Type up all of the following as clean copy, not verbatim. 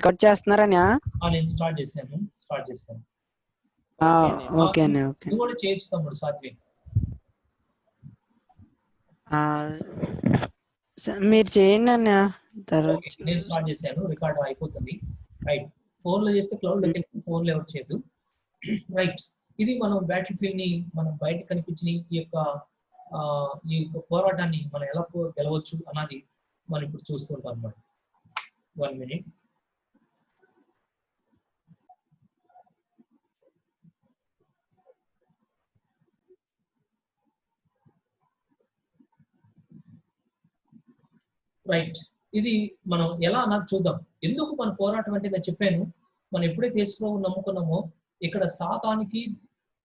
Cut చేస్తున్నారని నేను start చేశాను. ఓకే అండి. ఓకే నువ్వు కూడా చేయొచ్చు తమ్ముడు సాత్విక్. మీరు చేయండి అన్న. తర్వాత నేను స్టార్ట్ చేశాను. రికార్డ్ అయిపోతుంది. రైట్. ఫోన్ లో చేస్తే క్లౌడ్ లోకి వెళ్ళి ఫోన్ లో ఎవరు చేయదు. రైట్. ఇది మనం బ్యాటిల్ ఫీల్డ్ ని మనం బయట కనిపించిన ఈ యొక్క పోరాటాన్ని మనం ఎలా గెలవచ్చు అన్నది మనం ఇప్పుడు చూస్తుంటాం అన్నమాట. 1 minute. రైట్. ఇది మనం ఎలా అన్నది చూద్దాం. ఎందుకు మన పోరాటం అంటే నేను చెప్పాను. మనం ఎప్పుడైతే యేసుప్రభువుని నమ్ముకున్నామో ఇక్కడ సాతానికి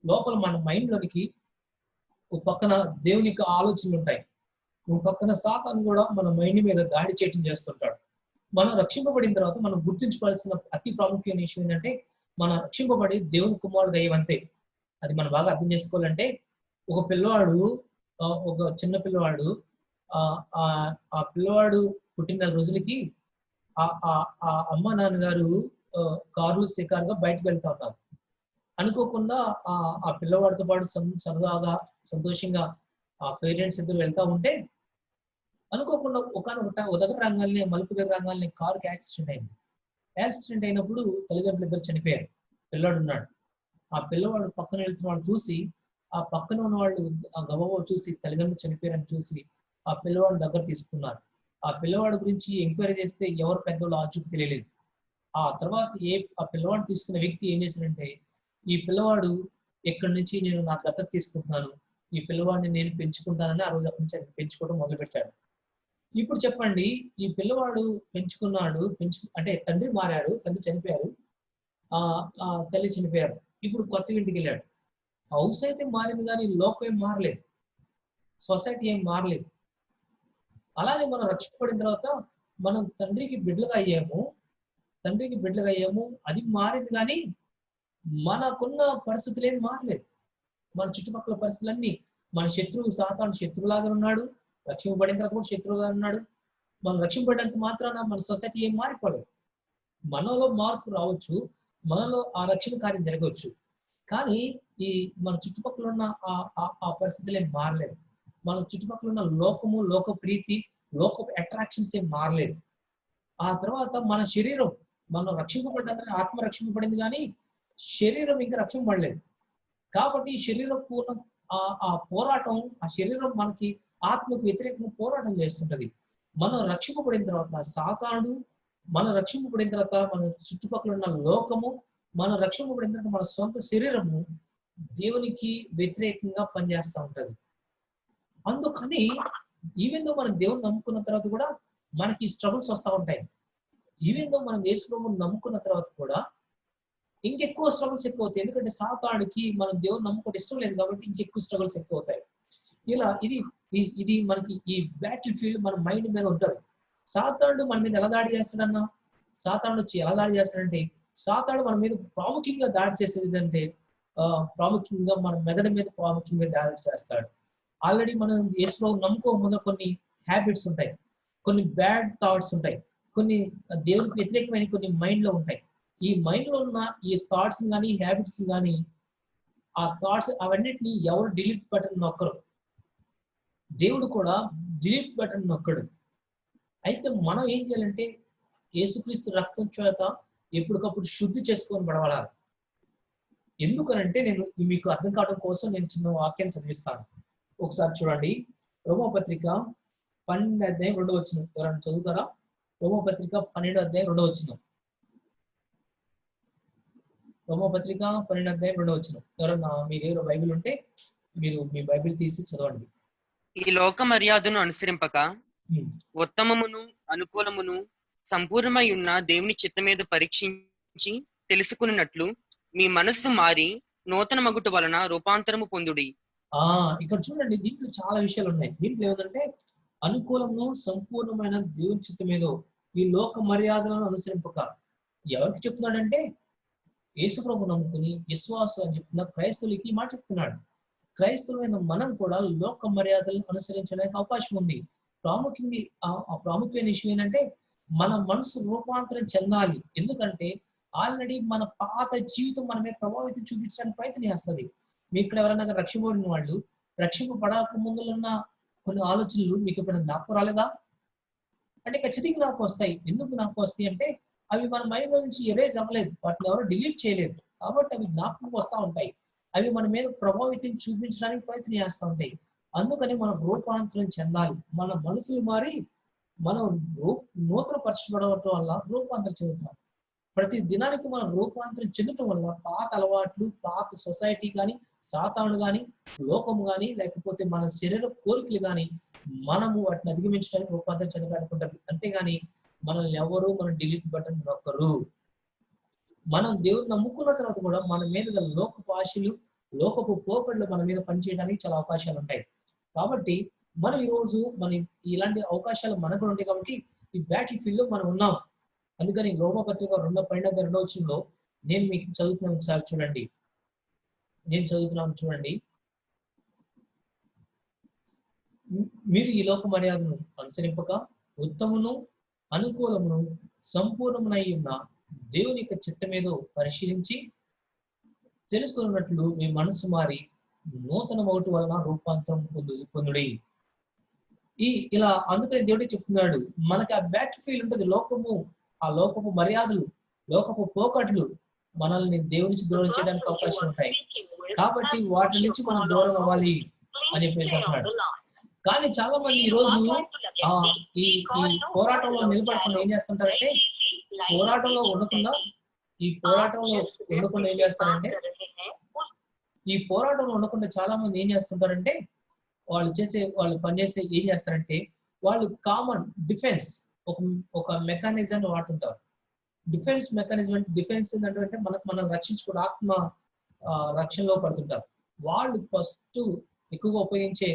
లోపల మన మైండ్ లోనికి ఒక పక్కన దేవుని యొక్క ఆలోచనలు ఉంటాయి. ఒక పక్కన సాతాను కూడా మన మైండ్ మీద దాడి చేయటం చేస్తుంటాడు. మనం రక్షింపబడిన తర్వాత మనం గుర్తుంచుకోవాల్సిన అతి ప్రాముఖ్యమైన విషయం ఏంటంటే మనం రక్షింపబడి దేవుని కుమారుడు అయ్యవంతే. అది మనం బాగా అర్థం చేసుకోవాలంటే ఒక పిల్లవాడు ఒక చిన్న పిల్లవాడు ఆ పిల్లవాడు పుట్టిన రోజులకి ఆ అమ్మ నాన్నగారు కారు షికారుగా బయటకు వెళ్తా ఉంటారు. అనుకోకుండా ఆ పిల్లవాడితో పాటు సరదాగా సంతోషంగా ఆ పేరెంట్స్ ఇద్దరు వెళ్తా ఉంటే అనుకోకుండా ఒక దగ్గర రంగాల్ని మలుపు దగ్గర రంగాల్ని కారుకి యాక్సిడెంట్ అయింది. యాక్సిడెంట్ అయినప్పుడు తల్లిదండ్రులు ఇద్దరు చనిపోయారు. పిల్లాడు ఉన్నాడు. ఆ పిల్లవాడు పక్కన వెళ్తున్న వాళ్ళు చూసి ఆ పక్కన ఉన్న వాళ్ళు ఆ గబగబా చూసి తల్లిదండ్రులు చనిపోయారని చూసి ఆ పిల్లవాడు దగ్గర తీసుకున్నారు. ఆ పిల్లవాడి గురించి ఎంక్వైరీ చేస్తే ఎవరు పెద్దవాళ్ళు ఆచూకీ తెలియలేదు. ఆ తర్వాత ఆ పిల్లవాడు తీసుకున్న వ్యక్తి ఏం చేశాడంటే ఈ పిల్లవాడు ఎక్కడి నుంచి నేను నా దత్తత తీసుకుంటున్నాను, ఈ పిల్లవాడిని నేను పెంచుకుంటానని ఆ రోజు అక్కడి నుంచి పెంచుకోవడం మొదలుపెట్టాడు. ఇప్పుడు చెప్పండి, ఈ పిల్లవాడు పెంచుకున్నాడు, అంటే తండ్రి మారాడు, తండ్రి చనిపోయారు, తల్లి చనిపోయారు. ఇప్పుడు కొత్త ఇంటికి వెళ్ళాడు. హౌస్ అయితే మారింది కానీ లోకం ఏం మారలేదు, సొసైటీ ఏం మారలేదు. అలానే మనం రక్షింపబడిన తర్వాత మనం తండ్రికి బిడ్డలుగా అయ్యాము, అది మారింది కానీ మనకున్న పరిస్థితులు ఏం మారలేదు. మన చుట్టుపక్కల పరిస్థితులన్నీ మన శత్రువు సాతాను శత్రువులాగా ఉన్నాడు, రక్షింపబడిన తర్వాత కూడా శత్రువుగా ఉన్నాడు. మనం రక్షింపబడినంత మాత్రాన మన సొసైటీ ఏం మారిపోలేదు. మనలో మార్పు రావచ్చు, మనలో ఆ రక్షణ కార్యం జరగవచ్చు, కానీ ఈ మన చుట్టుపక్కల ఉన్న ఆ పరిస్థితులు ఏం మారలేదు. మన చుట్టుపక్కల ఉన్న లోకము, లోక ప్రీతి, లోక అట్రాక్షన్స్ ఏం మారలేదు. ఆ తర్వాత మన శరీరం, మనం రక్షింపబడ్డాక ఆత్మ రక్షింపబడింది కానీ శరీరం ఇంకా రక్షింపబడలేదు. కాబట్టి శరీరం పూర్ణ ఆ పోరాటం, ఆ శరీరం మనకి ఆత్మకు వ్యతిరేకంగా పోరాటం చేస్తుంటది. మనం రక్షింపబడిన తర్వాత సాతాను, మనం రక్షింపబడిన తర్వాత మన చుట్టుపక్కల ఉన్న లోకము, మనం రక్షింపబడిన తర్వాత మన సొంత శరీరము దేవునికి వ్యతిరేకంగా పనిచేస్తూ ఉంటది. అందుకని ఈవెన్ దో మనం దేవుని నమ్ముకున్న తర్వాత కూడా మనకి స్ట్రగుల్స్ వస్తూ ఉంటాయి. ఈవెన్ దో మనం యేసుప్రభువుని నమ్ముకున్న తర్వాత కూడా ఇంకెక్కువ స్ట్రగుల్స్ ఎక్కువ అవుతాయి. ఎందుకంటే సాతానుకి మనం దేవుని నమ్ముకోవడం ఇష్టం లేదు కాబట్టి ఇంకెక్కువ స్ట్రగుల్స్ ఎక్కువ అవుతాయి. ఇలా ఇది మనకి ఈ బ్యాటిల్ ఫీల్డ్ మన మైండ్ మీద ఉంటుంది. సాతానుడు మన మీద ఎలా దాడి చేస్తాడన్నా, సాతానుడు వచ్చి ఎలా దాడి చేస్తాడంటే, సాతానుడు మన మీద ప్రాముఖ్యంగా దాడి చేసేది ఏంటంటే ప్రాముఖ్యంగా మన మెదడు మీద ప్రాముఖ్యంగా దాడి చేస్తాడు. ఆల్రెడీ మనం యేసుప్రభువుని నమ్ముకోకుండా కొన్ని హ్యాబిట్స్ ఉంటాయి, కొన్ని బ్యాడ్ థాట్స్ ఉంటాయి, కొన్ని దేవునికి వ్యతిరేకమైన కొన్ని మైండ్ లో ఉంటాయి. ఈ మైండ్ లో ఉన్న ఈ థాట్స్ కానీ హ్యాబిట్స్ కానీ ఆ థాట్స్ అవన్నిటిని ఎవరు డిలీట్ బటన్ నొక్కరు, దేవుడు కూడా డిలీట్ బటన్ నొక్కడు. అయితే మనం ఏం చేయాలంటే యేసుక్రీస్తు రక్తం చేత ఎప్పటికప్పుడు శుద్ధి చేసుకొని పడవాలి. ఎందుకనంటే నేను మీకు అర్థం కావడం కోసం నేను చిన్న వాక్యం చదివిస్తాను. ఒకసారి చూడండి, రోమపత్రిక 12:2 ఎవరైనా చదువుతారా? రోమపత్రిక 12:2. రోమపత్రిక 12:2. ఎవరన్నా మీ దగ్గర బైబిల్ ఉంటే మీరు మీ బైబిల్ తీసి చదవండి. ఈ లోక మర్యాదను అనుసరింపక ఉత్తమమును అనుకూలమును సంపూర్ణమై ఉన్న దేవుని చిత్తమేదో పరీక్షించి తెలుసుకున్నట్లు మీ మనస్సు మారి నూతన మగుట వలన రూపాంతరము పొందుడి. ఇక్కడ చూడండి, దీంట్లో చాలా విషయాలు ఉన్నాయి. దీంట్లో ఏమంటే అనుకూలము సంపూర్ణమైన దేవుని చిత్తమేదో ఈ లోక మర్యాదలను అనుసరింపక. ఎవరికి చెప్తున్నాడంటే యేసుప్రభు నమ్ముకుని విశ్వాసం అని చెప్తున్న క్రైస్తవులకి మాట చెప్తున్నాడు. క్రైస్తవులైన మనం కూడా లోక మర్యాదలను అనుసరించడానికి అవకాశం ఉంది. ప్రాముఖ్యమైన విషయం ఏంటంటే మన మనసు రూపాంతరం చెందాలి. ఎందుకంటే ఆల్రెడీ మన పాత జీవితం మన మీద ప్రభావితం చూపించడానికి ప్రయత్నం చేస్తుంది. మీకు ఇక్కడ ఎవరైనా రక్షింపబడిన వాళ్ళు రక్షింపబడక ముందు ఉన్న కొన్ని ఆలోచనలు మీకు ఎప్పుడైనా జ్ఞాపకం రాలేదా? అంటే ఖచ్చితంగా జ్ఞాపకం వస్తాయి. ఎందుకు జ్ఞాపకం వస్తాయి అంటే అవి మన మైండ్ లో నుంచి ఎరేజ్ అవ్వలేదు, వాటిని ఎవరో డిలీట్ చేయలేదు, కాబట్టి అవి జ్ఞాపకం వస్తూ ఉంటాయి. అవి మన మీద ప్రభావితం చూపించడానికి ప్రయత్నం చేస్తూ ఉంటాయి. అందుకని మనం రూపాంతరం చెందాలి. మన మనసులు మారి మనం నూతన పరచబడటం వల్ల రూపాంతరం చెందుతాం. ప్రతి దినానికి మనం రూపాంతరం చెందటం వల్ల పాత అలవాట్లు, పాత సొసైటీ కానీ, సాతాను కానీ, లోకము కానీ, లేకపోతే మన శరీర కోరికలు కానీ మనము వాటిని అధిగమించడానికి రూపాంతరం చెందడానికి ఉంటుంది. అంతేగాని మనల్ని ఎవరు మనం డిలీట్ బటన్ నొక్కరు. మనం దేవుని నమ్ముకున్న తర్వాత కూడా మన మీద లోకపు ఆశలు, లోకపు పోకడలు మన మీద పనిచేయడానికి చాలా అవకాశాలు ఉంటాయి. కాబట్టి మనం ఈరోజు ఇలాంటి అవకాశాలు మనకు ఉంటాయి. కాబట్టి ఈ బ్యాటిల్ ఫీల్డ్ లో మనం ఉన్నాం. అందుకని రోమపత్రిక 2:12 నేను మీకు చదువుతున్నాను, ఒకసారి చూడండి. నేను చదువుతున్నాను చూడండి. మీరు ఈ లోక మర్యాదను అనుసరింపక ఉత్తమును అనుకూలమును సంపూర్ణమునై ఉన్న దేవుని యొక్క చిత్తమేదో పరిశీలించి తెలుసుకున్నట్లు మీ మనసు మారి నూతన ఒకటి వలన రూపాంతరం పొందుడి. ఇలా అందుకని దేవుడే చెప్తున్నాడు, మనకి ఆ బ్యాటిల్ ఫీల్డ్ ఉంటుంది. ఆ లోకపు మర్యాదలు, లోకపు పోకట్లు మనల్ని దేవుని నుంచి దూరం చేయడానికి అవకాశం ఉంటాయి. కాబట్టి వాటి నుంచి మనం దూరం అవ్వాలి అని చెప్పేసి అంటున్నాడు. కానీ చాలా మంది ఈ రోజు ఈ పోరాటంలో నిలబడకుండా ఏం చేస్తుంటారంటే, పోరాటంలో ఉండకుండా ఏం చేస్తారంటే, ఈ పోరాటంలో ఉండకుండా చాలా మంది ఏం చేస్తుంటారంటే, వాళ్ళు పనిచేసే ఏం చేస్తారంటే, వాళ్ళు కామన్ డిఫెన్స్ ఒక మెకానిజాన్ని వాడుతుంటారు. డిఫెన్స్ మెకానిజం అంటే, డిఫెన్స్ ఏంటంటే మనం రక్షించుకుని ఆత్మ రక్షణలో పడుతుంటారు. వాళ్ళు ఫస్ట్ ఎక్కువగా ఉపయోగించే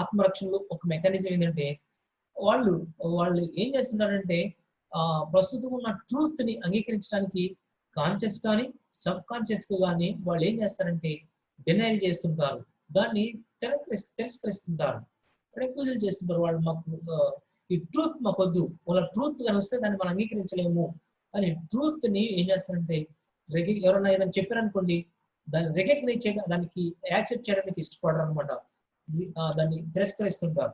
ఆత్మరక్షణలో ఒక మెకానిజం ఏంటంటే, వాళ్ళు ఏం చేస్తున్నారంటే, ప్రస్తుతం ఉన్న ట్రూత్ ని అంగీకరించడానికి కాన్షియస్ కానీ సబ్ కాన్షియస్ కానీ వాళ్ళు ఏం చేస్తారంటే డినైల్ చేస్తుంటారు, దాన్ని తిరస్కరిస్తుంటారు, రిఫ్యూజల్ చేస్తుంటారు. వాళ్ళు ఈ ట్రూత్ మాకొద్దు, వాళ్ళ ట్రూత్ కానీ వస్తే దాన్ని మనం అంగీకరించలేము అని ట్రూత్ ని ఏం చేస్తారంటే, ఎవరైనా ఏదైనా చెప్పారనుకోండి, దాన్ని రికగ్నైజ్ చేయడం, దానికి యాక్సెప్ట్ చేయడానికి ఇష్టపడరు అనమాట. దాన్ని తిరస్కరిస్తుంటారు.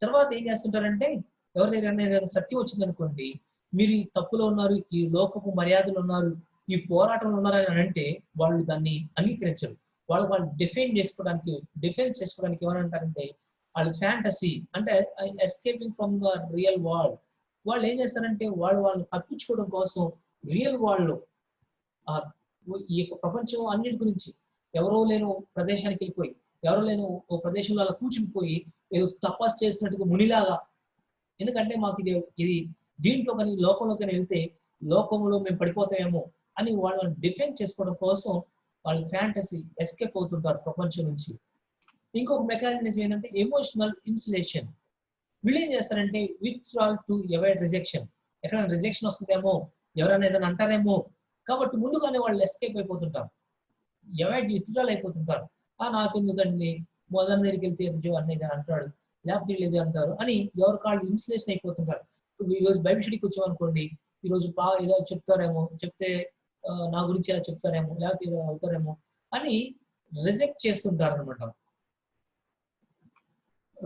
తర్వాత ఏం చేస్తుంటారంటే, ఎవరి దగ్గర సత్యం వచ్చిందనుకోండి, మీరు ఈ తప్పులో ఉన్నారు, ఈ లోకపు మర్యాదలు ఉన్నారు, ఈ పోరాటంలో ఉన్నారని అంటే వాళ్ళు దాన్ని అంగీకరించరు. వాళ్ళు డిఫెన్స్ చేసుకోవడానికి ఏమంటారంటే, వాళ్ళు ఫ్యాంటసీ అంటే escaping from the real world. వాళ్ళు ఏం చేస్తారంటే, వాళ్ళని తప్పించుకోవడం కోసం రియల్ వరల్డ్ లో ఈ యొక్క ప్రపంచం అన్నిటి గురించి ఎవరో లేని ప్రదేశానికి వెళ్ళిపోయి, ఎవరో లేని ఓ ప్రదేశంలో అలా కూర్చునిపోయి ఏదో తపస్సు చేసినట్టుగా మునిలాగా, ఎందుకంటే మాకు ఇది దీంట్లో కానీ లోకంలో కానీ వెళ్తే లోకంలో మేము పడిపోతామేమో అని వాళ్ళని డిఫెండ్ చేసుకోవడం కోసం వాళ్ళు ఫ్యాంటసీ ఎస్కేప్ అవుతుంటారు ప్రపంచం నుంచి. ఇంకొక మెకానిజం ఏంటంటే ఎమోషనల్ ఇన్సులేషన్. వీళ్ళు ఏం చేస్తారంటే విత్డ్రాల్ టు అవాయిడ్ రిజెక్షన్. ఎక్కడైనా రిజెక్షన్ వస్తుందేమో, ఎవరైనా ఏదైనా అంటారేమో, కాబట్టి ముందుగానే వాళ్ళు ఎస్కేప్ అయిపోతుంటారు, విత్డ్రాల్ అయిపోతుంటారు. నాకెందుకండి, మొదటి దగ్గరికి వెళ్తే అన్నీ అంటాడు, లేకపోతే లేదు అంటారు అని ఎవరి కాళ్ళు ఇన్సులేషన్ అయిపోతుంటారు. ఈ రోజు బైబిల్ స్టడీకి వచ్చామనుకోండి, ఈ రోజు ఏదో చెప్తారేమో, చెప్తే నా గురించి ఎలా చెప్తారేమో, లేకపోతే ఏదో అవుతారేమో అని రిజెక్ట్ చేస్తుంటారు అనమాట.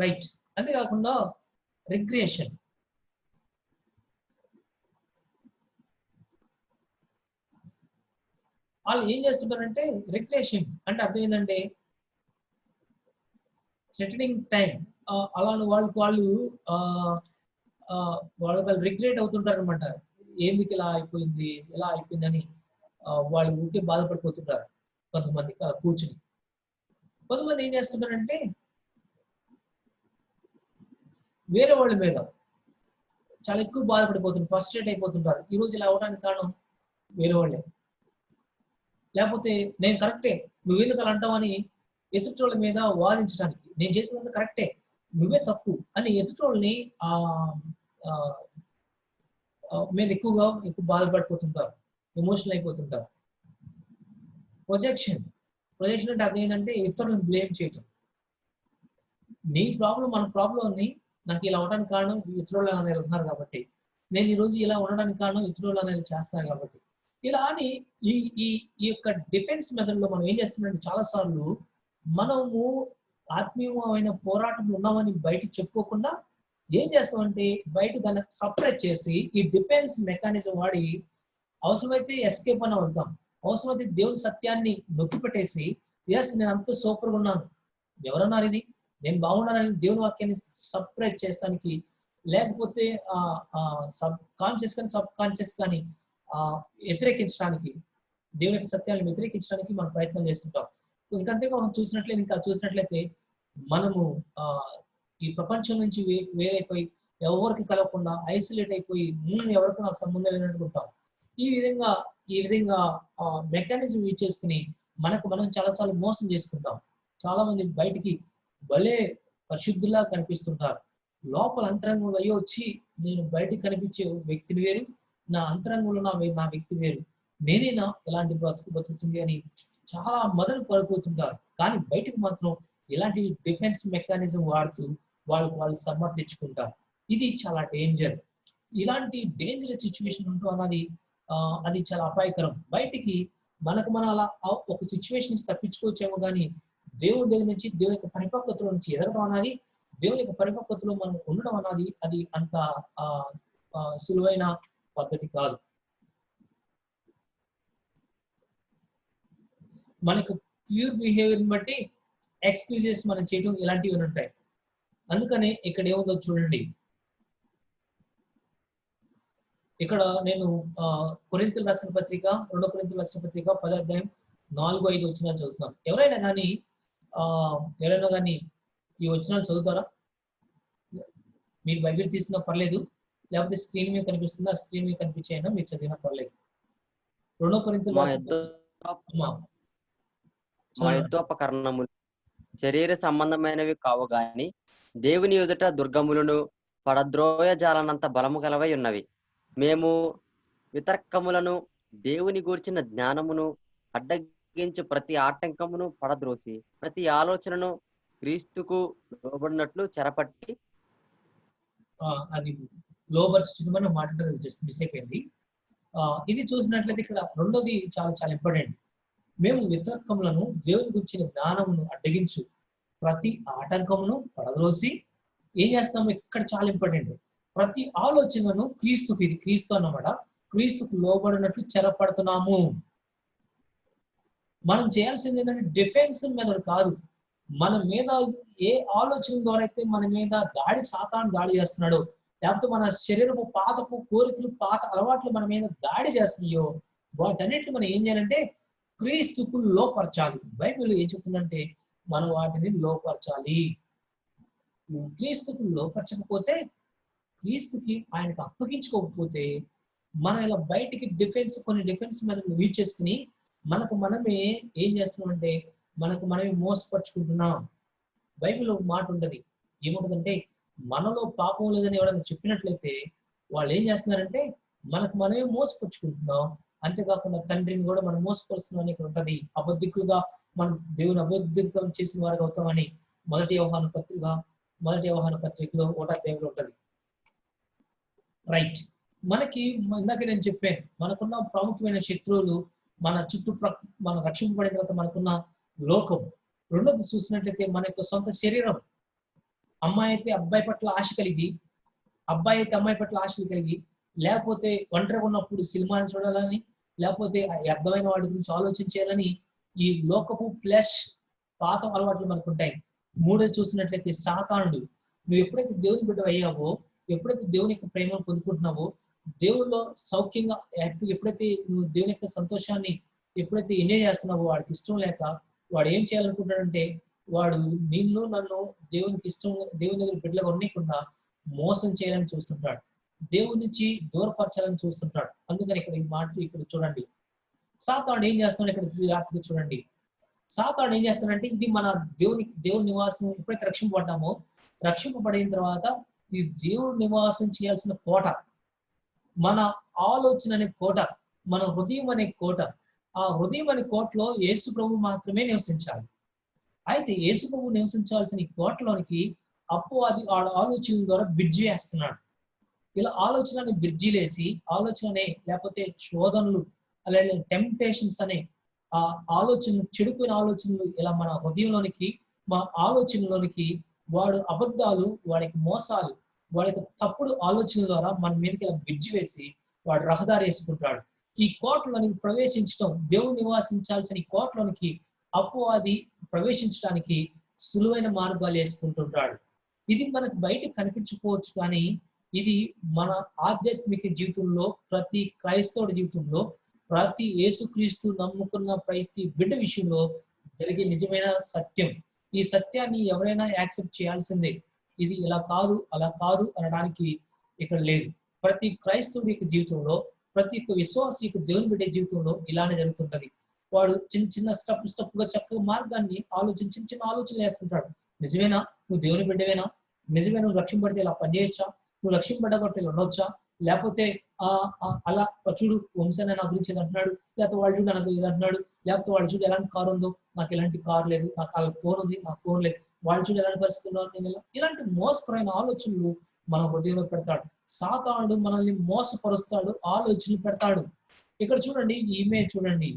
రైట్. అంతేకాకుండా రిగ్రెషన్. వాళ్ళు ఏం చేస్తుంటారంటే, రిగ్రెషన్ అంటే అర్థం ఏంటంటే సెటిలింగ్ టైం. అలా వాళ్ళు రిగ్రెట్ అవుతుంటారు అనమాట. ఎందుకు ఇలా అయిపోయింది అని వాళ్ళు ఊరికే బాధపడిపోతుంటారు. కొంతమంది కూర్చుని, కొంతమంది ఏం చేస్తుంటారంటే వేరే వాళ్ళ మీద చాలా ఎక్కువ బాధపడిపోతుంటారు, ఫ్రస్ట్రేట్ అయిపోతుంటారు. ఈ రోజు ఇలా అవడానికి కారణం వేరే వాళ్ళే, లేకపోతే నేను కరెక్టే, నువ్వెందుకు అలా అంటావని ఎదుటోళ్ళ మీద వాదించడానికి, నేను చేసినంత కరెక్టే, నువ్వే తప్పు అని ఎదుటోళ్ళని మీద ఎక్కువ బాధపడిపోతుంటారు, ఎమోషనల్ అయిపోతుంటారు. ప్రొజెక్షన్ అంటే అర్థం ఏంటంటే ఇతరులను బ్లేమ్ చేయటం. నీ ప్రాబ్లం మన ప్రాబ్లంని నాకు ఇలా అవడానికి కారణం ఇతరులు ఉన్నారు కాబట్టి, నేను ఈరోజు ఇలా ఉండడానికి కారణం ఇతరులు అనేది చేస్తాను కాబట్టి. ఇలా అని ఈ ఈ ఈ యొక్క డిఫెన్స్ మెథడ్ లో మనం ఏం చేస్తున్నామంటే చాలా సార్లు మనము ఆత్మీయమైన పోరాటంలో ఉన్నామని బయట చెప్పుకోకుండా ఏం చేస్తామంటే బయట దాన్ని సపరేట్ చేసి ఈ డిఫెన్స్ మెకానిజం వాడి అవసరమైతే ఎస్కేప్ అని వెళ్తాం, అవసరమైతే దేవుని సత్యాన్ని నొక్కి పెట్టేసి ఎస్ నేను అంత సూపర్గా ఉన్నాను, ఎవరన్నారు ఇది, నేను బాగున్నానని దేవుని వాక్యాన్ని సపరేట్ చేస్తానికి, లేకపోతే సబ్ కాన్షియస్ కానీ సబ్ కాన్షియస్ కానీ వ్యతిరేకించడానికి, దేవుని యొక్క సత్యాన్ని వ్యతిరేకించడానికి మనం ప్రయత్నం చేస్తుంటాం. ఇంకంతే చూసినట్లయితే మనము ఈ ప్రపంచం నుంచి వేరైపోయి ఎవరికి కలవకుండా ఐసోలేట్ అయిపోయి ఎవరికి నాకు సంబంధం లేనట్టు ఉంటాం. ఈ విధంగా మెకానిజం యూజ్ చేసుకుని మనం చాలాసార్లు మోసం చేసుకుంటాం. చాలా మంది బయటికి భలే పరిశుద్ధులా కనిపిస్తుంటారు, లోపల అంతరంగంలో అయ్యో వచ్చి నేను బయటికి కనిపించే వ్యక్తిని వేరు, నా అంతరంగంలో నా వ్యక్తి వేరు, నేనేనా ఎలాంటి బతుకుతుంది అని చాలా మొదలు పడిపోతుంటారు. కానీ బయటకు మాత్రం ఇలాంటి డిఫెన్స్ మెకానిజం వాడుతూ వాళ్ళు సమర్థించుకుంటారు. ఇది చాలా డేంజర్. ఇలాంటి డేంజరస్ సిచ్యువేషన్ ఉంటూ అన్నది అది చాలా అపాయకరం. బయటికి మనం అలా ఒక సిచ్యువేషన్ నుంచి తప్పించుకోవచ్చేమో కానీ దేవుడి దగ్గర నుంచి, దేవుని యొక్క పరిపక్వతలో నుంచి ఎదగడం అన్నది, దేవుని యొక్క పరిపక్వతలో మనం ఉండడం అన్నది అది అంత సులువైన పద్ధతి కాదు. మనకు ప్యూర్ బిహేవియర్ బట్టి ఎక్స్క్యూజెస్ మనం చేయడం ఇలాంటివి ఉంటాయి. అందుకని ఇక్కడ ఏముందో చూడండి. ఇక్కడ నేను కొరింథీయులకు రాసిన పత్రిక 2 కొరింథీయులకు రాసిన పత్రిక 10వ అధ్యాయం 4-5 వచనాలు చదువుతున్నాం. ఎవరైనా కానీ ఈ వచనాలు చదువుతారా? మీరు బైబిల్ తీసుకున్నా పర్లేదు, లేకపోతే స్క్రీన్ మీద కనిపిస్తుందా, స్క్రీన్ మీద కనిపించేనా మీరు చదివినా పర్లేదు. 2 కొరింథీయులకు మా యుద్ధోపకరణములు శరీర సంబంధమైనవి కావు గాని దేవుని ఎదుట దుర్గములను పడద్రోయ జాలనంత బలము గలవై ఉన్నవి. మేము వితర్కములను దేవుని గూర్చిన జ్ఞానమును అడ్డగించు ప్రతి ఆటంకమును పడద్రోసి ప్రతి ఆలోచనను క్రీస్తుకు లోబడినట్లు చెరపట్టి అది లోబర్చుమని మాట్లాడేది జస్ట్ మిస్ అయిపోయింది. ఇది చూసినట్లయితే ఇక్కడ రెండోది చాలా చాలా ఇంపార్టెంట్. మేము వితర్కములను దేవుని గురించిన జ్ఞానమును అడ్డగించు ప్రతి ఆటంకమును పడద్రోసి ఏం చేస్తాము, ఇక్కడ చాలా ఇంపార్టెంట్, ప్రతి ఆలోచనను క్రీస్తు అన్నమాట, క్రీస్తుకు లోబడినట్లు చెరపడుతున్నాము. మనం చేయాల్సింది ఏంటంటే డిఫెన్స్ మెథడ్ కాదు. మన మీద ఏ ఆలోచన ద్వారా అయితే మన మీద సాతాను దాడి చేస్తున్నాడో, లేకపోతే మన శరీరపు పాతపు కోరికలు, పాత అలవాట్లు మన మీద దాడి చేస్తున్నాయో, వాటన్నిటిని మనం ఏం చేయాలంటే క్రీస్తుకు లోపరచాలి. బైబిల్ ఏం చెప్తుందంటే మనం వాటిని లోపరచాలి. క్రీస్తుకు లోపరచకపోతే, క్రీస్తుకి ఆయనకు అప్పగించుకోకపోతే మనం ఇలా బయటికి కొన్ని డిఫెన్స్ మీద యూజ్ చేసుకుని మనమే ఏం చేస్తున్నామంటే మనమే మోసపరుచుకుంటున్నాం. బైబిల్ ఒక మాట ఉంటుంది, ఏముంటుందంటే మనలో పాపం లేదని ఎవరైనా చెప్పినట్లయితే వాళ్ళు ఏం చేస్తున్నారంటే మనమే మోసపరుచుకుంటున్నాం. అంతేకాకుండా తండ్రిని కూడా మనం మోసపరుస్తున్నాం అని ఇక్కడ ఉంటుంది. అబద్ధికులుగా మనం దేవుని అబద్ధికం చేసిన వారికి అవుతామని మొదటి యోహాను పత్రికలో 1వ అధ్యాయంలో ఉంటుంది. రైట్. మనకి ఇందాక నేను చెప్పాను, మనకున్న ప్రాముఖ్యమైన శత్రువులు మన మన రక్షింపబడిన తర్వాత మనకున్న లోకం. రెండోది చూసినట్లయితే మన యొక్క సొంత శరీరం. అమ్మాయి అయితే అబ్బాయి పట్ల ఆశ కలిగి, అబ్బాయి అయితే అమ్మాయి పట్ల ఆశలు కలిగి, లేకపోతే ఒంటరిగా ఉన్నప్పుడు సినిమాలు చూడాలని, లేకపోతే అర్థమైన వాటి గురించి ఆలోచించాలని ఈ లోకపు ప్లస్ పాత అలవాట్లు మనకు ఉంటాయి. మూడోది చూసినట్లయితే సాతానుడు. నువ్వు ఎప్పుడైతే దేవుని బిడ్డ అయ్యావో, ఎప్పుడైతే దేవుని యొక్క ప్రేమను పొందుకుంటున్నావో, దేవుల్లో సౌఖ్యంగా ఎప్పుడైతే నువ్వు దేవుని యొక్క సంతోషాన్ని ఎప్పుడైతే ఎంజాయ్ చేస్తున్నావో, వాడికి ఇష్టం లేక వాడు ఏం చేయాలనుకుంటాడంటే వాడు నన్ను దేవుని దగ్గర బిడ్డలుగా ఉండకుండా మోసం చేయాలని చూస్తుంటాడు, దేవుని నుంచి దూరపరచాలని చూస్తుంటాడు. అందుకని ఇక్కడ ఈ మాట ఇక్కడ చూడండి, సాతానుడు ఏం చేస్తున్నాడు ఇక్కడ రాత్రికి చూడండి. సాతానుడు ఏం చేస్తాడంటే ఇది మన దేవుని నివాసం ఎప్పుడైతే రక్షింపబడిన తర్వాత ఈ దేవుడు నివాసం చేయాల్సిన కోట, మన ఆలోచన అనే కోట, మన హృదయం అనే కోట. ఆ హృదయం అనే కోటలో యేసు ప్రభు మాత్రమే నివసించాలి. అయితే యేసు ప్రభు నివసించాల్సిన ఈ కోటలోనికి అపవాది ఆలోచన ద్వారా బ్రిడ్జ్ వేస్తున్నాడు. ఇలా ఆలోచనని బ్రిడ్జిలేసి, ఆలోచననే లేకపోతే శోధనలు అలాగే టెంప్టేషన్స్ అనే ఆ ఆలోచనలు, చెడిపోయిన ఆలోచనలు ఇలా మన హృదయంలోనికి, మా ఆలోచనలోనికి వాడు అబద్ధాలు, వాడికి మోసాలు, వాడికి తప్పుడు ఆలోచనల ద్వారా మన మీదకి ఇలా బ్రిడ్జి వేసి వాడు రహదారి వేసుకుంటాడు. ఈ కోటలోనికి ప్రవేశించడం, దేవుడు నివాసించాల్సిన ఈ కోటలోనికి అపవాది ప్రవేశించడానికి సులువైన మార్గాలు వేసుకుంటుంటాడు. ఇది మనకు బయటకు కనిపించకపోవచ్చు, కానీ ఇది మన ఆధ్యాత్మిక జీవితంలో, ప్రతి క్రైస్తవుడి జీవితంలో, ప్రతి యేసుక్రీస్తు నమ్ముకున్న ప్రతి బిడ్డ విషయంలో జరిగే నిజమైన సత్యం. ఈ సత్యాన్ని ఎవరైనా యాక్సెప్ట్ చేయాల్సిందే. ఇది ఇలా కాదు, అలా కాదు అనడానికి ఇక్కడ లేదు. ప్రతి క్రైస్తవుడి యొక్క జీవితంలో, ప్రతి ఒక్క విశ్వాసి యొక్క దేవుని బిడ్డ జీవితంలో ఇలానే జరుగుతుంటది. వాడు చిన్న చిన్న స్టెప్గా చక్కగా మార్గాన్ని చిన్న చిన్న ఆలోచనలు వేస్తుంటాడు. నిజమేనా నువ్వు దేవుని బిడ్డవేనా? నిజమే నువ్వు రక్షింపడితే ఇలా పనిచేయచ్చా? నువ్వు రక్షింపడ్డబట్టి ఇలా ఉండొచ్చా? లేకపోతే అలా చూడు వంశాన్ని నా గురించి ఇది అంటున్నాడు, లేకపోతే వాళ్ళు చూడు నాకు ఇది అంటున్నాడు, లేకపోతే వాళ్ళు చూడు ఎలాంటి కారు ఉందో, నాకు ఎలాంటి కారు లేదు, నాకు వాళ్ళ ఫోన్ ఉంది, నాకు ఫోన్ లేదు, వాళ్ళు చూడు ఎలాంటి పరిస్థితుల్లో నేను ఇలాంటి మోసకరమైన ఆలోచనలు మన హృదయంలో పెడతాడు. సాతానుడు మనల్ని మోసపరుస్తాడు, ఆలోచనలు పెడతాడు. ఇక్కడ చూడండి, ఈమె చూడండి,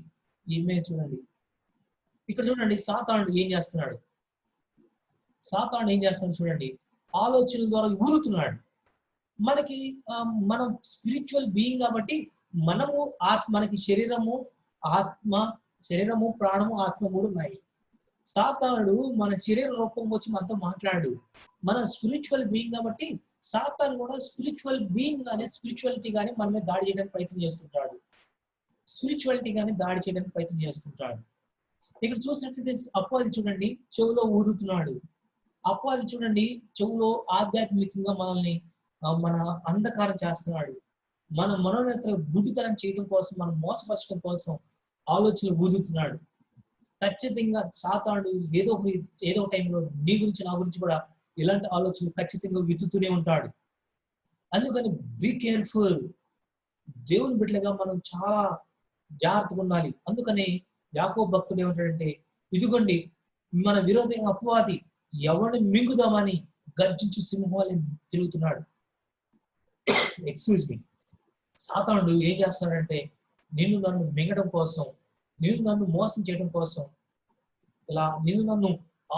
ఇక్కడ చూడండి సాతానుడు ఏం చేస్తున్నాడు. చూడండి, ఆలోచనల ద్వారా ఊరుతున్నాడు. మనకి మనం స్పిరిచువల్ బీయింగ్ కాబట్టి మనము మనకి శరీరము, ప్రాణము, ఆత్మ మూడు ఉన్నాయి. సాతానుడు మన శరీర రూపం వచ్చి మనతో మాట్లాడు. మన స్పిరిచువల్ బీయింగ్ కాబట్టి సాతాను కూడా స్పిరిచువల్ బీయింగ్ గానే, స్పిరిచువాలిటీ గానే మన మీద దాడి చేయడానికి ప్రయత్నం చేస్తుంటాడు. ఇక్కడ చూసినట్లయితే అపవాది చూడండి చెవులో ఊదుతున్నాడు. అపవాది చూడండి చెవులో ఆధ్యాత్మికంగా మనల్ని మన అంధకారం చేస్తున్నాడు. మన మనోనేత్ర గుడ్డితనం చేయడం కోసం, మనం మోసపరచడం కోసం ఆలోచనలు ఊదుతున్నాడు. ఖచ్చితంగా సాతానుడు ఏదో టైంలో నీ గురించి, నా గురించి కూడా ఇలాంటి ఆలోచనలు ఖచ్చితంగా విత్తుతూనే ఉంటాడు. అందుకని బీ కేర్ఫుల్. దేవుని బిడ్డలుగా మనం చాలా జాగ్రత్తగా ఉండాలి. అందుకని యాకోబు భక్తుడు ఏమంటాడంటే, ఇదిగోండి మన విరోధి అపవాది ఎవరిని మింగుదామని గర్జించు సింహాలని తిరుగుతున్నాడు. Excuse me. సాతానుడు ఏం చేస్తాడంటే, నిన్ను నన్ను మింగడం కోసం, నిన్ను నన్ను మోసం చేయడం కోసం, ఇలా నిన్ను నన్ను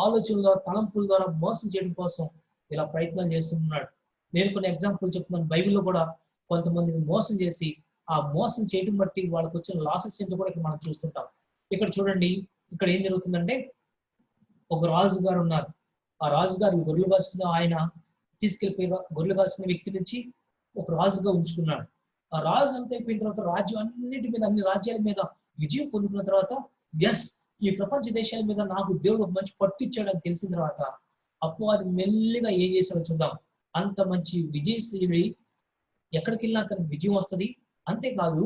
ఆలోచనల ద్వారా, తలంపుల ద్వారా మోసం చేయడం కోసం ఇలా ప్రయత్నాలు చేస్తున్నాడు. నేను కొన్ని ఎగ్జాంపుల్ చెప్తున్నాను. బైబిల్లో కూడా కొంతమందిని మోసం చేసి, ఆ మోసం చేయడం బట్టి వాళ్ళకి వచ్చిన లాసెస్ ఏంటో కూడా ఇక్కడ మనం చూస్తుంటాం. ఇక్కడ చూడండి, ఇక్కడ ఏం జరుగుతుందంటే, ఒక రాజుగారు ఉన్నారు. ఆ రాజుగారు గొర్రెలు కాసుకున్న ఆయన తీసుకెళ్ళిపోయి గొర్రెలు కాసుకునే వ్యక్తి నుంచి ఒక రాజుగా ఉంచుకున్నాడు. ఆ రాజు అంత అయిపోయిన తర్వాత రాజ్యం అన్నిటి మీద, అన్ని రాజ్యాల మీద విజయం పొందుకున్న తర్వాత, ఎస్ ఈ ప్రపంచ దేశాల మీద నాకు దేవుడు ఒక మంచి పట్టు ఇచ్చాడని తెలిసిన తర్వాత అపవాది మెల్లిగా ఏం చేశాడో చూద్దాం. అంత మంచి విజయశీలి ఎక్కడికి వెళ్ళినా తనకు విజయం వస్తుంది. అంతేకాదు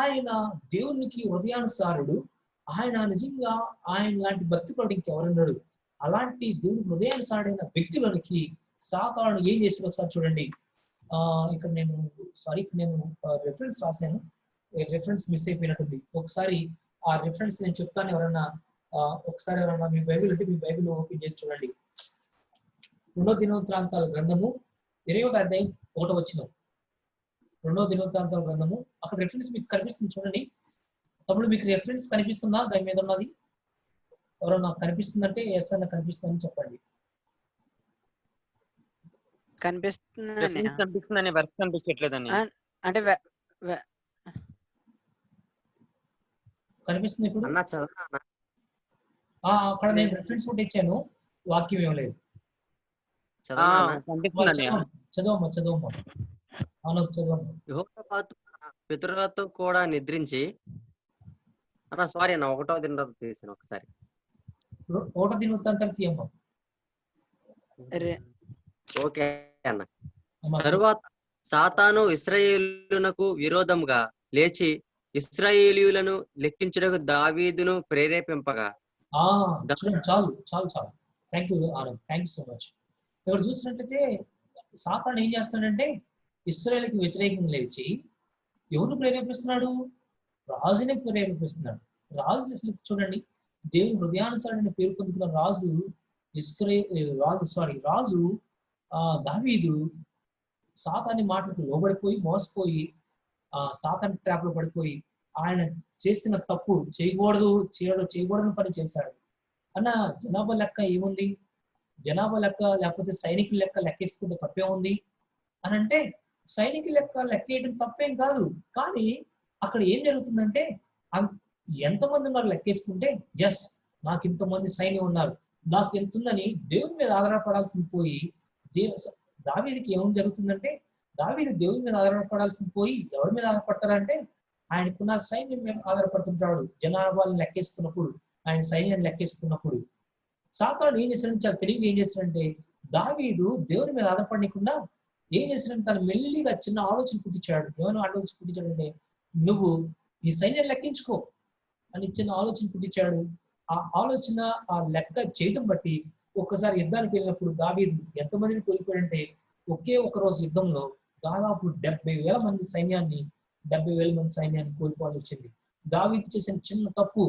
ఆయన దేవునికి హృదయానుసారుడు. ఆయన నిజంగా ఆయన లాంటి భక్తిపరుడు ఇంకెవరున్నాడు. అలాంటి దేవుని హృదయానుసారైన వ్యక్తులకి సాతానుడు ఏం చేశాడో ఒకసారి చూడండి. ఇక్కడ నేను రెఫరెన్స్ రాశాను, రెఫరెన్స్ మిస్ అయిపోయినట్టుంది. ఒకసారి ఆ రెఫరెన్స్ నేను చెప్తాను. ఎవరన్నా ఒకసారి ఎవరన్నా మీ బైబిల్ ఉంటే మీ బైబిల్ ఓపెన్ చేసి చూడండి. 2వ దినవృత్తాంతాల గ్రంథము 20వ అధ్యాయం 1వ వచనం. 2వ దినవృత్తాంతాల గ్రంథము, అక్కడ రెఫరెన్స్ మీకు కనిపిస్తుంది చూడండి. తమ్ముడు మీకు రెఫరెన్స్ కనిపిస్తుందా? దాని మీద ఉన్నది ఎవరన్నా కనిపిస్తుందంటే ఎస్ అన్న కనిపిస్తుందని చెప్పండి. కనిపిస్తుందని వర్క్ కనిపించట్లేదని అంటే కనిపిస్తుంది ఇప్పుడు. అక్కడ నేను రెఫరెన్స్ కూడా ఇచ్చాను, వాక్యం ఏం లేదు. చదవమ్మా. యెహోషాపాతు పితరులతో కూడా నిద్రించి, సారీ అన్న 1వ దినవృత్తాంతాలు తీసాను ఒకసారి. 1వ దినవృత్తాంతాలు తీయమ్మా. ఓకే అన్న. తరువాత సాతాను ఇశ్రాయేలునకు విరోధముగా లేచి ఇశ్రాయేలీయులను లెక్కించుటకు దావీదును ప్రేరేపింపగా. చాలు. Thank you Anand, thank you so much. ఇక్కడ చూసినట్లయితే సాతాను ఏం చేస్తాడంటే, ఇశ్రాయేలుకి వ్యతిరేకంగా లేచి ఎవరు ప్రేరేపిస్తున్నాడు? రాజునే ప్రేరేపిస్తున్నాడు. రాజు అసలు చూడండి, దేవుని హృదయానుసారమైన పేరు పొందుకున్న రాజు దావీదు సాతాని మాటలకు లోబడిపోయి మోసపోయి సాతాన్ ట్రాప్ లో పడిపోయి ఆయన చేసిన తప్పు చేయకూడని పని చేశాడు. అన్న జనాభా లెక్క ఏముంది, జనాభా లెక్క లేకపోతే సైనికుల లెక్క లెక్కేసుకుంటే తప్పే ఉంది అని అంటే, సైనికుల లెక్క లెక్కేయడం తప్పేం కాదు. కానీ అక్కడ ఏం జరుగుతుందంటే ఎంతమంది ఉన్నారు లెక్కేసుకుంటే, ఎస్ నాకు ఇంతమంది సైన్యం ఉన్నారు, నాకు ఎంతుందని దేవుని మీద ఆధారపడాల్సింది పోయి దావీదుకి ఏం జరుగుతుందంటే, దావీదు దేవుని మీద ఆధారపడాల్సింది పోయి ఎవరి మీద ఆధారపడతారంటే ఆయనకున్న సైన్యం మీద ఆధారపడుతుంటాడు. జనాభాలను లెక్కేసుకున్నప్పుడు, ఆయన సైన్యాన్ని లెక్కేసుకున్నప్పుడు సాతాను ఏం చేశాడంటే చాలా తెలివిగా ఏం చేశాడంటే, దావీదు దేవుని మీద ఆధారపడకుండా ఏం చేశాడంటే తను మెల్లిగా చిన్న ఆలోచన పుట్టించాడు. ఏమైనా ఆలోచన పుట్టించాడంటే, నువ్వు ఈ సైన్యాన్ని లెక్కించుకో అని చిన్న ఆలోచన పుట్టించాడు. ఆ ఆలోచన ఆ లెక్క చేయటం బట్టి ఒక్కసారి యుద్ధానికి వెళ్ళినప్పుడు దావీదు ఎంతమందిని కోల్పోయాడంటే, ఒకే ఒక రోజు యుద్ధంలో దాదాపు 70,000 మంది సైన్యాన్ని కోల్పోవాల్సి వచ్చింది. దావీదు చేసిన చిన్న తప్పు,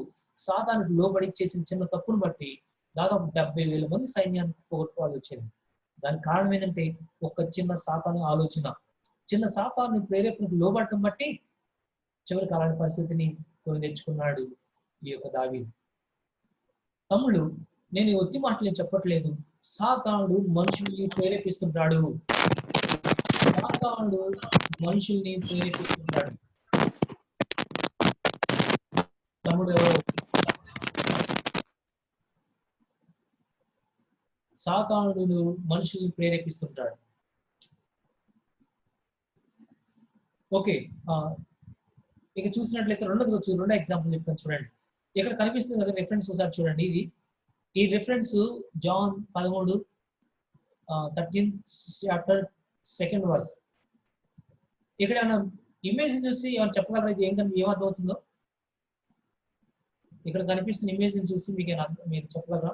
సాతానుకు లోబడి చేసిన చిన్న తప్పును బట్టి దాదాపు 70,000 మంది సైన్యాన్ని కోల్పోవాల్సి వచ్చింది. దానికి కారణం ఏంటంటే ఒక చిన్న సాతాను ఆలోచన, చిన్న సాతాను ప్రేరేపణకు లోబడటం బట్టి చివరికి అలాంటి పరిస్థితిని కొని తెచ్చుకున్నాడు ఈ యొక్క దావీదు. తమ్ముడు, నేను ఈ ఒత్తి మాటలు చెప్పట్లేదు. సాతానుడు మనుషుల్ని ప్రేరేపిస్తుంటాడు. తమ్ముడు సాతానుడు మనుషుల్ని ప్రేరేపిస్తుంటాడు. ఓకే, ఇక చూసినట్లయితే రెండో ఎగ్జాంపుల్ చెప్తాను చూడండి. ఇక్కడ కనిపిస్తుంది కదా రిఫరెన్స్ ఒకసారి చూడండి. ఈ reference John 13 chapter 2nd verse. ఇక్కడ ఇమేజ్ చూసి ఏమైనా చెప్పగలరా? ఇది ఏమర్థమవుతుందో ఇక్కడ కనిపిస్తున్న ఇమేజ్ చూసి మీరు చెప్పగలరా?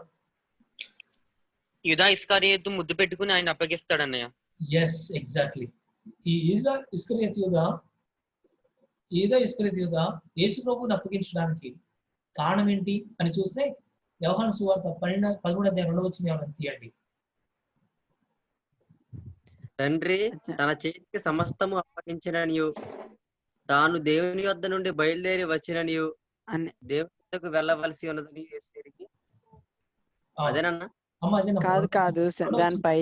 యూదా ఇస్కరియోతు ముద్దు పెట్టుకుని ఆయన అప్పగిస్తాడు అన్నయ్య. Yes, exactly. ఈ యూదా ఇస్కరియోతు యూదా యేసు ప్రభువుని అప్పగించడానికి కారణం ఏంటి అని చూస్తే యోహాను సువార్త 13:2 తీయండి. తండ్రి తన చేతికి సమస్తము అప్పగించిననియు తాను దేవుని వద్ద నుండి బయలుదేరి వచ్చిననియు దేవుని వద్దకు వెళ్ళవలసి ఉన్నదని యేసుకి అదేనన్నా? కాదు దానిపై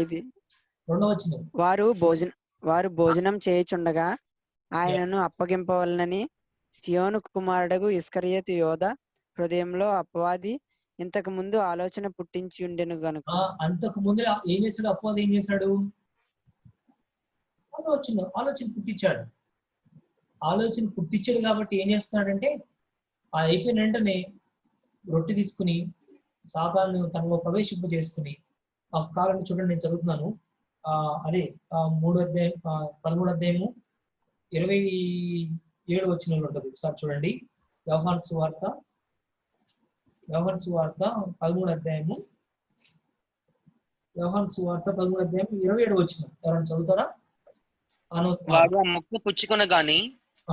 వారు భోజనం చేయుచుండగా ఆయనను అప్పగింపవలనని సియోను కుమారుడగు ఇస్కరియోతు యోధా హృదయంలో అపవాది ఇంతకు ముందు ఆలోచన పుట్టించి ఉండెను గనుక. అంతకు ముందు ఏం చేశాడు అపవాది? ఏం చేశాడు? ఆలోచన పుట్టించాడు కాబట్టి ఏం చేస్తున్నాడంటే, అయిపోయిన వెంటనే రొట్టె తీసుకుని సాతాను తనలో ప్రవేశింప చేసుకుని ఆ కాలాన్ని చూడండి, నేను చదువుతున్నాను. అదే 13వ అధ్యాయము 27వ వచనంలో ఉంటుంది. ఒకసారి చూడండి. యోహాను సువార్త 13వ అధ్యాయము 27వ వచనం ఎవరైనా చదువుతారా? వాడు ఆ ముక్క పుచ్చుకొనగాని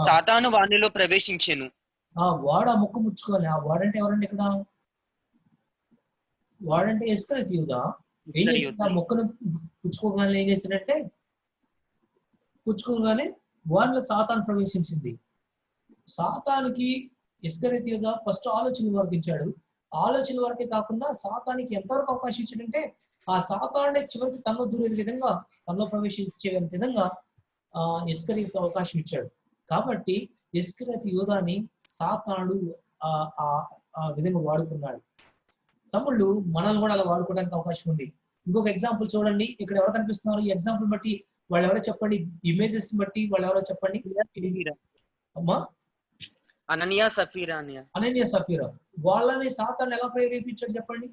సాతాను వానిలో ప్రవేశించెను. వాడు ఆ ముక్క ముచ్చుకోవాలి. ఆ వాడంటే ఎవరండి ఇక్కడ? వాడంటే ఇస్కరియోతు యూదా. ఏం చేసింది? ఆ మొక్కను పుచ్చుకోగానే ఏం చేసిందంటే, పుచ్చుకోగానే వాడిలో సాతాను ప్రవేశించింది. సాతానికి ఇస్కరియోతు యూదా ఫస్ట్ ఆలోచన వర్గించాడు. ఆలోచన వరకే కాకుండా సాతానికి ఎంతవరకు అవకాశం ఇచ్చాడంటే, ఆ సాతాన్ని చివరికి తనలో దూరే విధంగా, తనలో ప్రవేశించే విధంగా ఇస్కరియోతు అవకాశం ఇచ్చాడు. కాబట్టి ఇస్కరియోతు యూదాని సాతానుడు ఆ విధంగా వాడుకున్నాడు. తమ్ముళ్ళు, మనల్ని కూడా అలా వాడుకోవడానికి అవకాశం ఉంది. ఇంకొక ఎగ్జాంపుల్ చూడండి. ఇక్కడ ఎవరు కనిపిస్తున్నారు? ఈ ఎగ్జాంపుల్ బట్టి వాళ్ళు ఎవరో చెప్పండి. ఇమేజెస్ బట్టి వాళ్ళు ఎవరో చెప్పండి. అమ్మా, అననీయ సఫీరా. వాళ్ళని సాతాను ఎలా ప్రేరేపించాడు చెప్పండి?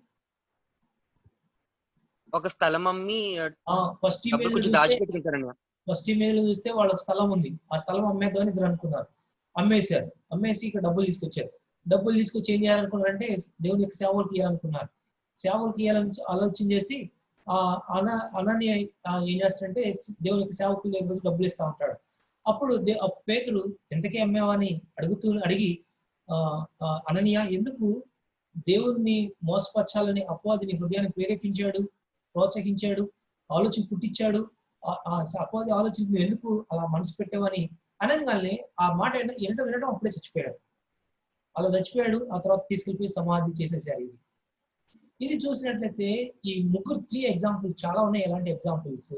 ఒక స్థలం అమ్మి ఫస్ట్ ఇమేజ్ చూస్తే వాళ్ళకి స్థలం ఉంది, ఆ స్థలం అమ్మేద్దామని ఇద్దరు అనుకున్నారు. అమ్మేశారు. అమ్మేసి ఇక్కడ డబ్బులు తీసుకొచ్చారు. డబ్బులు తీసుకొచ్చి ఏం చేయాలనుకున్నారంటే దేవునికి సేవలు తీయాలనుకున్నారు. సేవలు తీయాలని ఆలోచన చేసి అననీయ ఏం చేస్తారంటే దేవునికి సేవకులు డబ్బులు ఇస్తా ఉంటాడు. అప్పుడు పేతురు ఎంతకే అమ్మేవని అడిగి అననీయ ఎందుకు దేవుణ్ణి మోసపరచాలని అపవాదిని హృదయాన్ని ప్రేరేపించాడు, ప్రోత్సహించాడు, ఆలోచన పుట్టించాడు అపవాది ఆలోచన నువ్వు ఎందుకు అలా మనసు పెట్టావని అనగానే ఆ మాట వినడం అప్పుడే చచ్చిపోయాడు. అలా చచ్చిపోయాడు. ఆ తర్వాత తీసుకెళ్ళిపోయి సమాధి చేసేసారు. ఇది చూసినట్లయితే ఈ ముగ్గురు 3 ఎగ్జాంపుల్ చాలా ఉన్నాయి ఎలాంటి ఎగ్జాంపుల్స్.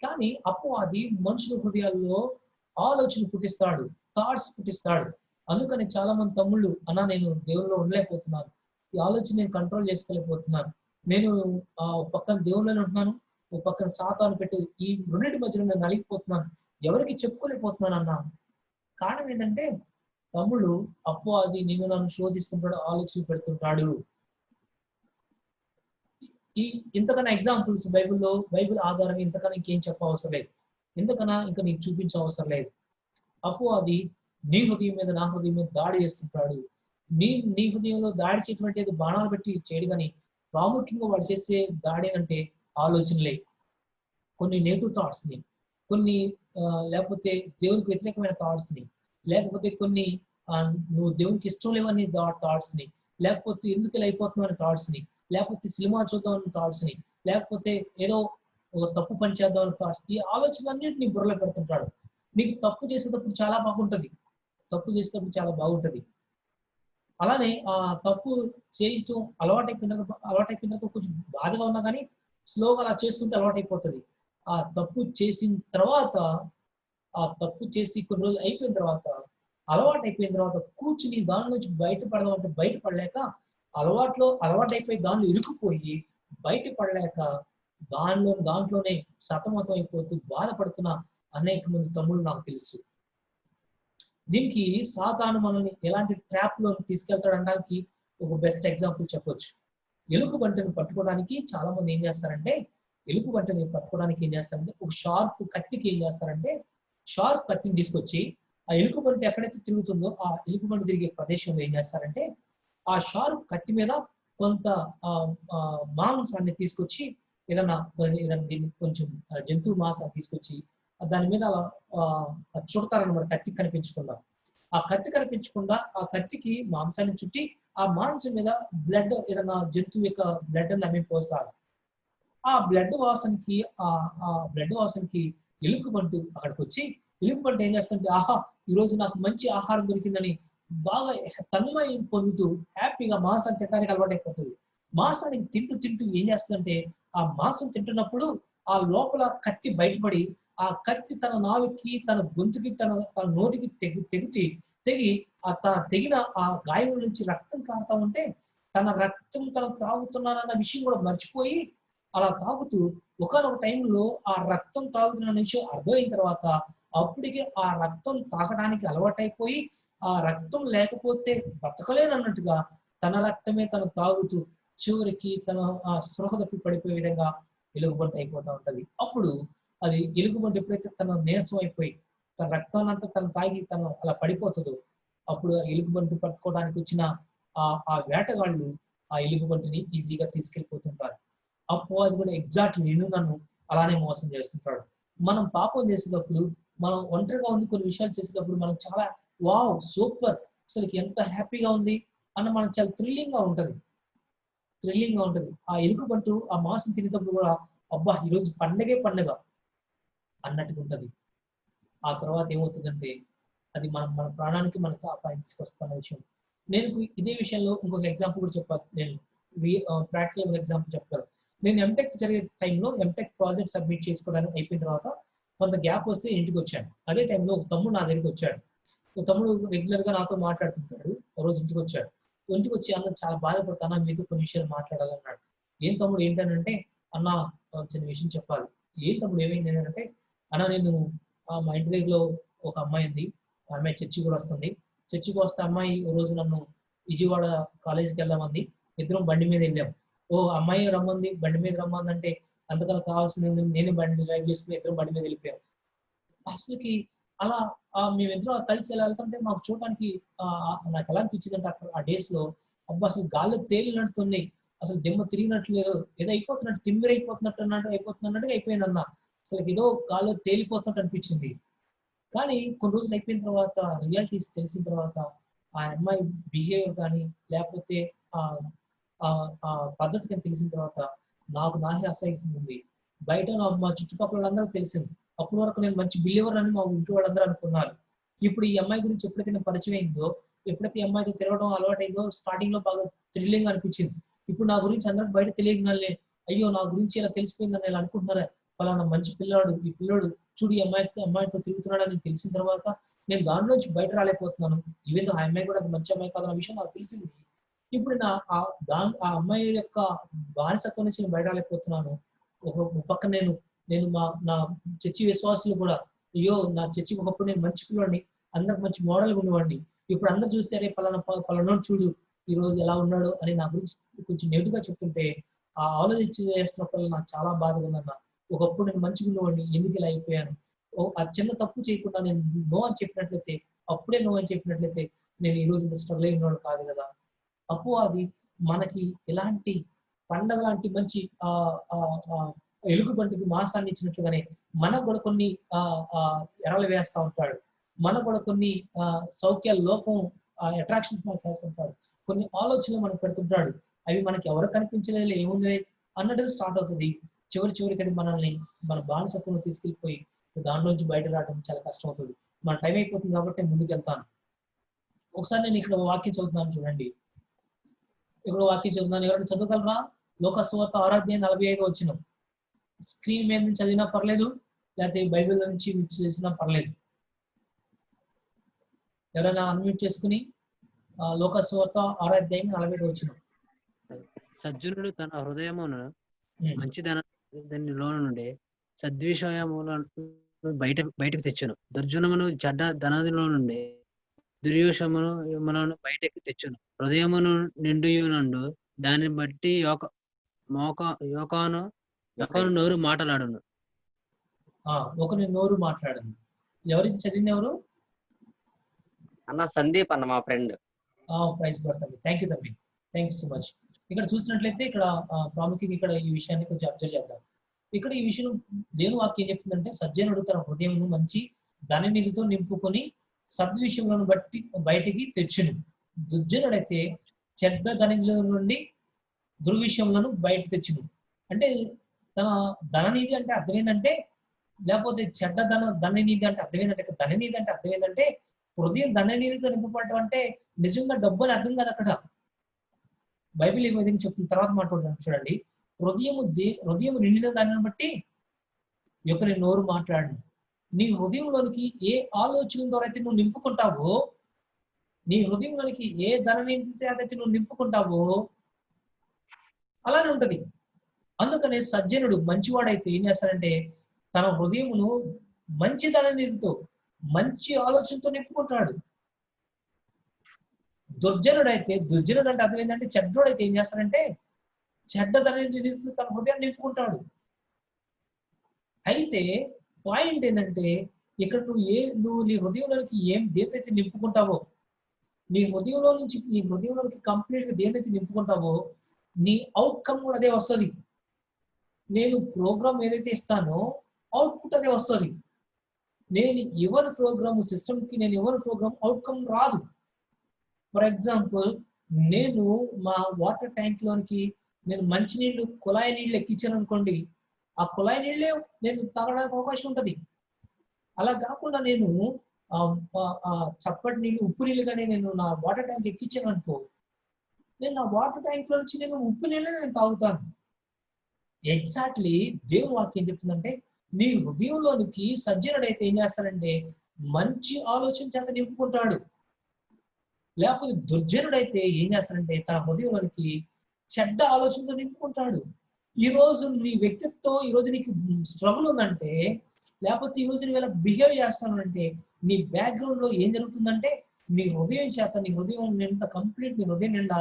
కానీ అపవాది మనుషుల హృదయాల్లో ఆలోచన పుట్టిస్తాడు, థాట్స్ పుట్టిస్తాడు. అందుకని చాలా మంది తమ్ముళ్ళు అన్న నేను దేవుల్లో ఉండలేకపోతున్నాను, ఈ ఆలోచన నేను కంట్రోల్ చేసుకోలేకపోతున్నాను, నేను ఒక పక్కన దేవుళ్ళని ఉంటున్నాను, ఒక పక్కన సాతాను పెట్టి ఈ రెండింటి మధ్యలో నేను నలిగిపోతున్నాను, ఎవరికి చెప్పుకోలేకపోతున్నాను అన్న. కారణం ఏంటంటే తమ్ముళ్ళు అపవాది నిన్ను నన్ను శోధిస్తుంటాడు, ఆలోచనలు పెడుతుంటాడు. ఇంతకన్నా ఎగ్జాంపుల్స్ బైబిల్ ఆధారంగా ఇంతకన్నా ఇంకేం చెప్పవసరం లేదు, ఇంతకన్నా ఇంకా నీకు చూపించే అవసరం లేదు. అపవాది నీ హృదయం మీద నా హృదయం మీద దాడి చేస్తుంటాడు. నీ హృదయంలో దాడి చేయటువంటి బాణాలు పెట్టి చేయడు, కానీ ప్రాముఖ్యంగా వాడు చేసే దాడి అంటే ఆలోచనలే. కొన్ని నెగిటివ్ థాట్స్ ని, కొన్ని లేకపోతే దేవునికి వ్యతిరేకమైన థాట్స్ ని, లేకపోతే కొన్ని నువ్వు దేవునికి ఇష్టం లేవని థాట్స్ ని, లేకపోతే ఎందుకు ఇలా అయిపోతున్నావు అనే థాట్స్ ని, లేకపోతే సినిమా చూద్దాం అనే థాట్స్ ని, లేకపోతే ఏదో తప్పు పని చేద్దాం అనే థాట్స్, ఈ ఆలోచనలన్నింటినీ బుర్రలో పెడుతుంటాడు. నీకు తప్పు చేసేటప్పుడు చాలా బాగుంటది, అలానే ఆ తప్పు చేయటం అలవాటైపోయిన తర్వాత కొంచెం బాధగా ఉన్నా కానీ స్లోగా అలా చేస్తుంటే అలవాటైపోతుంది. ఆ తప్పు చేసిన తర్వాత, ఆ తప్పు చేసి కొన్ని రోజులు అయిపోయిన తర్వాత, అలవాటైపోయిన తర్వాత కూర్చుని దాని నుంచి బయటపడదాం అంటే బయటపడలేక, అలవాటైపోయి దానిలో ఇరుక్కుపోయి బయటపడలేక దాంట్లోనే సతమతం అయిపోతూ బాధపడుతున్న అనేక మంది తమ్ముళ్ళు నాకు తెలుసు. దీనికి సాతాను మనల్ని ఎలాంటి ట్రాప్ లో తీసుకెళ్తాడనడానికి ఒక బెస్ట్ ఎగ్జాంపుల్ చెప్పొచ్చు. ఎలుగుబంటిని పట్టుకోవడానికి చాలా మంది ఏం చేస్తారంటే, ఒక షార్ప్ కత్తికి ఏం చేస్తారంటే, షార్ప్ కత్తిని తీసుకొచ్చి ఆ ఎలుగుబంటి ఎక్కడైతే తిరుగుతుందో ఆ ఎలుగుబంటి తిరిగే ప్రదేశంలో ఏం చేస్తారంటే, ఆ షార్ప్ కత్తి మీద కొంత మాంసాన్ని తీసుకొచ్చి ఏదైనా దీన్ని కొంచెం జంతువు మాంసాన్ని తీసుకొచ్చి దాని మీద అలా చుడతారనమాట. కత్తి కనిపించకుండా, ఆ కత్తికి మాంసాన్ని చుట్టి ఆ మాంసం మీద బ్లడ్, ఏదైనా జంతువు యొక్క బ్లడ్ అని పోస్తారు. ఆ బ్లడ్ వాసనకి ఎలుగుబంటి అక్కడికి వచ్చి, ఎలుగుబంటి ఏం చేస్తుంటే, ఆహా ఈరోజు నాకు మంచి ఆహారం దొరికిందని బాగా తన్మయం పొందుతూ హ్యాపీగా మాంసాన్ని తినడానికి అలవాటైపోతుంది. మాంసాన్ని తింటూ ఏం చేస్తుందంటే, ఆ మాంసం తింటున్నప్పుడు ఆ లోపల కత్తి బయటపడి, ఆ కత్తి తన నాలుగుకి, తన గొంతుకి, తన నోటికి తెగి తన తెగిన ఆ గాయం నుంచి రక్తం కారుతా ఉంటే, తన రక్తం తను తాగుతున్నానన్న విషయం కూడా మర్చిపోయి అలా తాగుతూ ఒకనొక టైంలో ఆ రక్తం తాగుతున్న విషయం అర్థమైన తర్వాత అప్పటికే ఆ రక్తం తాగడానికి అలవాటైపోయి, ఆ రక్తం లేకపోతే బతకలేదన్నట్టుగా తన రక్తమే తను తాగుతూ చివరికి తన ఆ స్పృహ తప్పి పడిపోయే విధంగా ఎలుగుబంటి అయిపోతూ ఉంటది. అప్పుడు అది ఎలుగుబంటి ఎప్పుడైతే తన నీరసం అయిపోయి తన రక్తాన్ని అంతా తను తాగి తను అలా పడిపోతుందో, అప్పుడు ఎలుగుబంటి పట్టుకోవడానికి వచ్చిన ఆ వేటగాళ్ళు ఆ ఎలుగుబంటిని ఈజీగా తీసుకెళ్ళిపోతుంటారు. అప్పుడు అది కూడా ఎగ్జాక్ట్లీ నిన్ను నన్ను అలానే మోసం చేస్తుంటాడు. మనం పాపం చేసేటప్పుడు, మనం ఒంటరిగా ఉండి కొన్ని విషయాలు చేసేటప్పుడు మనం చాలా వావ్ సూపర్, అసలు ఎంత హ్యాపీగా ఉంది అన్న మనకు చాలా థ్రిల్లింగ్ గా ఉంటది. ఆ ఎలుగుబంటు ఆ మాంసం తినేటప్పుడు కూడా అబ్బా ఈరోజు పండగ అన్నట్టుగా ఉంటది. ఆ తర్వాత ఏమవుతుందంటే అది మన ప్రాణానికి మనతో అపాయం తీసుకొస్తున్న విషయం. నేను ఇదే విషయంలో ఇంకొక ఎగ్జాంపుల్ కూడా చెప్పాను. నేను ప్రాక్టికల్ ఎగ్జాంపుల్ చెప్తాను. నేను ఎంటెక్ జరిగే టైంలో ఎంటెక్ ప్రాజెక్ట్ సబ్మిట్ చేసుకోవడానికి అయిపోయిన తర్వాత కొంత గ్యాప్ వస్తే ఇంటికి వచ్చాను. అదే టైంలో ఒక తమ్ముడు నా దగ్గరికి వచ్చాడు. ఒక తమ్ముడు రెగ్యులర్ గా నాతో మాట్లాడుతుంటాడు. ఒక రోజు ఇంటికి వచ్చాడు. ఇంటికి వచ్చి అన్న చాలా బాధపడతాను, మీతో కొన్ని విషయాలు మాట్లాడాలన్నాడు. ఏం తమ్ముడు ఏంటనంటే, అన్న చిన్న విషయం చెప్పాలి. ఏం తమ్ముడు ఏమైంది అంటే, అన్న నేను మా ఇంటి దగ్గరలో ఒక అమ్మాయి ఉంది, ఆ అమ్మాయి చర్చికి కూడా వస్తుంది. చర్చికి వస్తే అమ్మాయి ఓ రోజు నన్ను విజయవాడ కాలేజీకి వెళ్దామంది. ఇద్దరం బండి మీద వెళ్ళాం. ఓ అమ్మాయి రమ్మంది, బండి మీద రమ్మందంటే అంతకన్నా కావాల్సింది నేనే బండి డ్రైవ్ చేసుకుని ఇద్దరం బండి మీద వెళ్ళిపోయాం. అసలుకి అలా మేమిద్దరం కలిసి ఎలా వెళ్తుంటే మాకు చూడడానికి నాకు ఎలా అనిపించింది అంటే, అక్కడ ఆ డేస్ లో అబ్బా అసలు గాల్లో తేలినట్టుంది, అసలు దిమ్మ తిరిగినట్లేదు, ఏదో అయిపోతున్నట్టు అయిపోతున్నట్టుగా అయిపోయింది అన్న. అసలు ఏదో గాల్లో తేలిపోతున్నట్టు అనిపించింది. కానీ కొన్ని రోజులు అయిపోయిన తర్వాత రియాలిటీస్ తెలిసిన తర్వాత ఆ అమ్మాయి బిహేవియర్ కానీ లేకపోతే ఆ పద్ధతి కానీ తెలిసిన తర్వాత నాకు నాకే అసహ్యం ఉంది. బయట మా చుట్టుపక్కల వాళ్ళందరూ తెలిసింది. అప్పటి వరకు నేను మంచి బిలీవర్ అని మా ఇంటి వాళ్ళందరూ అనుకున్నారు. ఇప్పుడు ఈ అమ్మాయి గురించి ఎప్పుడైతే నాకు పరిచయం అయిందో, ఎప్పుడైతే ఈ అమ్మాయితో తిరగడం అలవాటైందో స్టార్టింగ్ లో బాగా థ్రిల్లింగ్ అనిపించింది. ఇప్పుడు నా గురించి అందరికి బయట తెలియగానే అయ్యో నా గురించి ఇలా తెలిసిపోయిందని ఇలా అనుకుంటున్నారా, ఫలానా మంచి పిల్లాడు, ఈ పిల్లోడు చూడు ఈ అమ్మాయితో తిరుగుతున్నాడని తెలిసిన తర్వాత నేను దానిలోంచి బయట రాలేకపోతున్నాను. ఈవెన్ ఆ అమ్మాయి కూడా మంచి అమ్మాయి కాదన్న విషయం నాకు తెలిసింది. ఇప్పుడు నా ఆ అమ్మాయి యొక్క బానిసత్వం నుంచి నేను బయట రాలేకపోతున్నాను. ఒక పక్క నేను నా చర్చి విశ్వాసులు కూడా అయ్యో నా చర్చి ఒకప్పుడు నేను మంచి పిల్లోడిని, అందరికి మంచి మోడల్గా ఉండేవాడిని, ఇప్పుడు అందరు చూసారే పలానోడు చూడు ఈ రోజు ఎలా ఉన్నాడు అని నా గురించి కొంచెం నెగిటివ్ గా చెప్తుంటే ఆ ఆలోచించి చేస్తున్నప్పుడు నాకు చాలా బాధగా ఉందన్న. ఒకప్పుడు నేను మంచిగా ఉండేవాడిని, ఎందుకు ఇలా అయిపోయాను? ఆ చిన్న తప్పు చేయకుండా నేను నో అని చెప్పినట్లయితే, అప్పుడే నో అని చెప్పినట్లయితే నేను ఈ రోజు ఇంత స్ట్రగుల్ అయినవాడు కాదు కదా. అపవాది మనకి ఎలాంటి పండగ లాంటి మంచి ఎలుగుబంటికి మాంసాన్ని ఇచ్చినట్లుగానే మనకు కూడా కొన్ని ఎరలు వేస్తూ ఉంటాడు. మనకు కూడా కొన్ని సౌఖ్యాల లోకం అట్రాక్షన్స్ మనకు వేస్తుంటాడు. కొన్ని ఆలోచనలు మనకు పెడుతుంటాడు. అవి మనకి ఎవరు కనిపించలేదు, ఏముంది అన్నట్టు స్టార్ట్ అవుతుంది. చివరికి అది మనల్ని మన బానిసత్వంలో తీసుకెళ్ళిపోయి దానిలోంచి బయట రావడం చాలా కష్టం అవుతుంది. మన టైం అయిపోతుంది కాబట్టి ముందుకు వెళ్తాను. ఒకసారి నేను ఇక్కడ వాక్యం చదువుతున్నాను చూడండి. ఇక్కడ వాక్యం చదువుతున్నాను, ఎవరైనా చదవగలరా? లోకసువార్త 6:45 వచ్చిన స్క్రీన్ మీద నుంచి చదివినా పర్లేదు, లేకపోతే బైబిల్ నుంచి చేసినా పర్లేదు. ఎవరైనా అన్మ్యూట్ చేసుకుని లోకసువార్త 6:45 వచ్చిన. సజ్జనుడు తన హృదయమును మంచిదనంలో నుండి సద్విషయములను బయటకు తెచ్చును. దుర్జనమును చెడ్డ ధనదిలో నుండి దుర్యోషములను బయటకు తెచ్చును. హృదయమును నిండుయునండు దాన్ని బట్టి యోకాను నోరు మాట్లాడును. ఒకరి నోరు మాట్లాడను. ఎవరికి చదివింది ఎవరు అన్న? సందీప్ అన్న, మా ఫ్రెండ్. ప్రైజ్ పడుతుంది. థ్యాంక్ యూ తమ్మి, థ్యాంక్ యూ సో మచ్. ఇక్కడ చూసినట్లయితే ఇక్కడ ప్రాముఖ్యంగా ఇక్కడ ఈ విషయాన్ని కొంచెం అబ్జర్వ్ చేద్దాం. ఇక్కడ ఈ విషయం దేవుని వాక్యం చెప్తుందంటే, సజ్జనుడు తన హృదయమును మంచి ధననిధితో నింపుకొని సద్విషయములను బట్టి బయటికి తెచ్చును. దుర్జనుడైతే చెడ్డ ధననిధుల నుండి దుర్విషయములను బయట తెచ్చును. అంటే తన ధననిధి అంటే అర్థం ఏంటంటే, లేకపోతే చెడ్డ ధననిధి అంటే అర్థం ఏంటంటే, ధననిధి అంటే అర్థం ఏంటంటే హృదయం ధననిధితో నింపబడటం అంటే నిజంగా డబ్బు అని అర్థం కాదు. అక్కడ బైబిల్ ఈ విధంగా చెప్తున్న తర్వాత మాట్లాడుతున్నాను చూడండి. హృదయము నిండిన దానిని బట్టి ఒకరి నోరు మాట్లాడను. నీ హృదయంలోనికి ఏ ఆలోచన ద్వారా అయితే నువ్వు నింపుకుంటావో, నీ హృదయంలోనికి ఏ ధననిధి అయితే నువ్వు నింపుకుంటావో అలానే ఉంటది. అందుకనే సజ్జనుడు మంచివాడైతే ఏం చేస్తాడంటే తన హృదయమును మంచి ధననిధితో మంచి ఆలోచనతో నింపుకుంటాడు. దుర్జనుడు అంటే అర్థం ఏంటంటే చెడ్డోడైతే ఏం చేస్తాడంటే చెడ్డ ధననిధితో తన హృదయాన్ని నింపుకుంటాడు. అయితే పాయింట్ ఏంటంటే ఇక్కడ నువ్వు నీ హృదయంలోనికి దేన్నైతే నింపుకుంటావో, నీ హృదయంలోనికి కంప్లీట్ గా దేన్నైతే నింపుకుంటావో నీ అవుట్కమ్ కూడా అదే వస్తుంది. నేను ప్రోగ్రామ్ ఏదైతే ఇస్తానో అవుట్పుట్ అదే వస్తుంది. నేను ఎవరి ప్రోగ్రామ్ సిస్టమ్కి నేను ఎవరి ప్రోగ్రామ్ అవుట్కమ్ రాదు. ఫర్ ఎగ్జాంపుల్, నేను మా వాటర్ ట్యాంక్ లోనికి నేను మంచినీళ్ళు కుళాయి నీళ్ళు ఎక్కించాను అనుకోండి, ఆ కుళాయి నీళ్ళే నేను తాగడానికి అవకాశం ఉంటుంది. అలా కాకుండా నేను చప్పటి నీళ్ళు ఉప్పు నీళ్ళుగానే నేను నా వాటర్ ట్యాంక్ ఎక్కించాను అనుకో, నేను నా వాటర్ ట్యాంక్ లో నుంచి నేను ఉప్పు నీళ్ళే నేను తాగుతాను. ఎగ్జాక్ట్లీ దేవుని వాక్యం చెప్తుందంటే నీ హృదయంలోనికి సజ్జనుడైతే ఏం చేస్తాడంటే మంచి ఆలోచన చేత నింపుకుంటాడు. లేకపోతే దుర్జనుడైతే ఏం చేస్తాడంటే తన హృదయంలోనికి చెడ్డ ఆలోచనతో నింపుకుంటాడు. ఈరోజు నీ వ్యక్తిత్వం, ఈరోజు నీకు స్ట్రగుల్ ఉందంటే, లేకపోతే ఈరోజు నువ్వు ఇలా బిహేవ్ చేస్తానంటే నీ బ్యాక్గ్రౌండ్ లో ఏం జరుగుతుందంటే నీ హృదయం చేత, నీ హృదయం నిండా కంప్లీట్ నీ హృదయం నిండా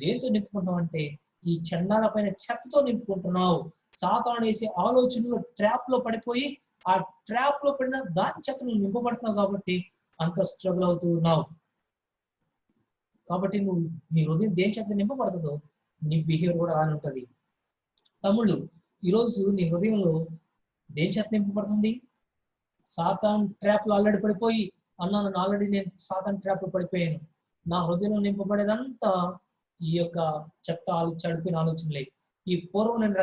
దేంతో నింపుకుంటావు అంటే ఈ చండాల పైన చెత్తతో నింపుకుంటున్నావు. సాతాను వేసే ఆలోచనలు ట్రాప్ లో పడిపోయి ఆ ట్రాప్ లో పడిన దాని చేత నువ్వు నింపబడుతున్నావు కాబట్టి అంత స్ట్రగుల్ అవుతూ ఉన్నావు. కాబట్టి నువ్వు నీ హృదయం దేని చేత నింపబడుతుందో నీ బిహేవియర్ కూడా అలానే ఉంటుంది. తమ్ముళ్ళు, ఈరోజు నీ హృదయంలో దేని చేత నింపబడుతుంది? సాతాన్ ట్రాప్ లో ఆల్రెడీ పడిపోయి అన్నాను, ఆల్రెడీ నేను సాతాన్ ట్రాప్ లో పడిపోయాను. నా హృదయంలో నింపబడేదంతా ఈ యొక్క చెత్త చెడిపోయిన ఆలోచనలే. ఈ పూర్వం నేను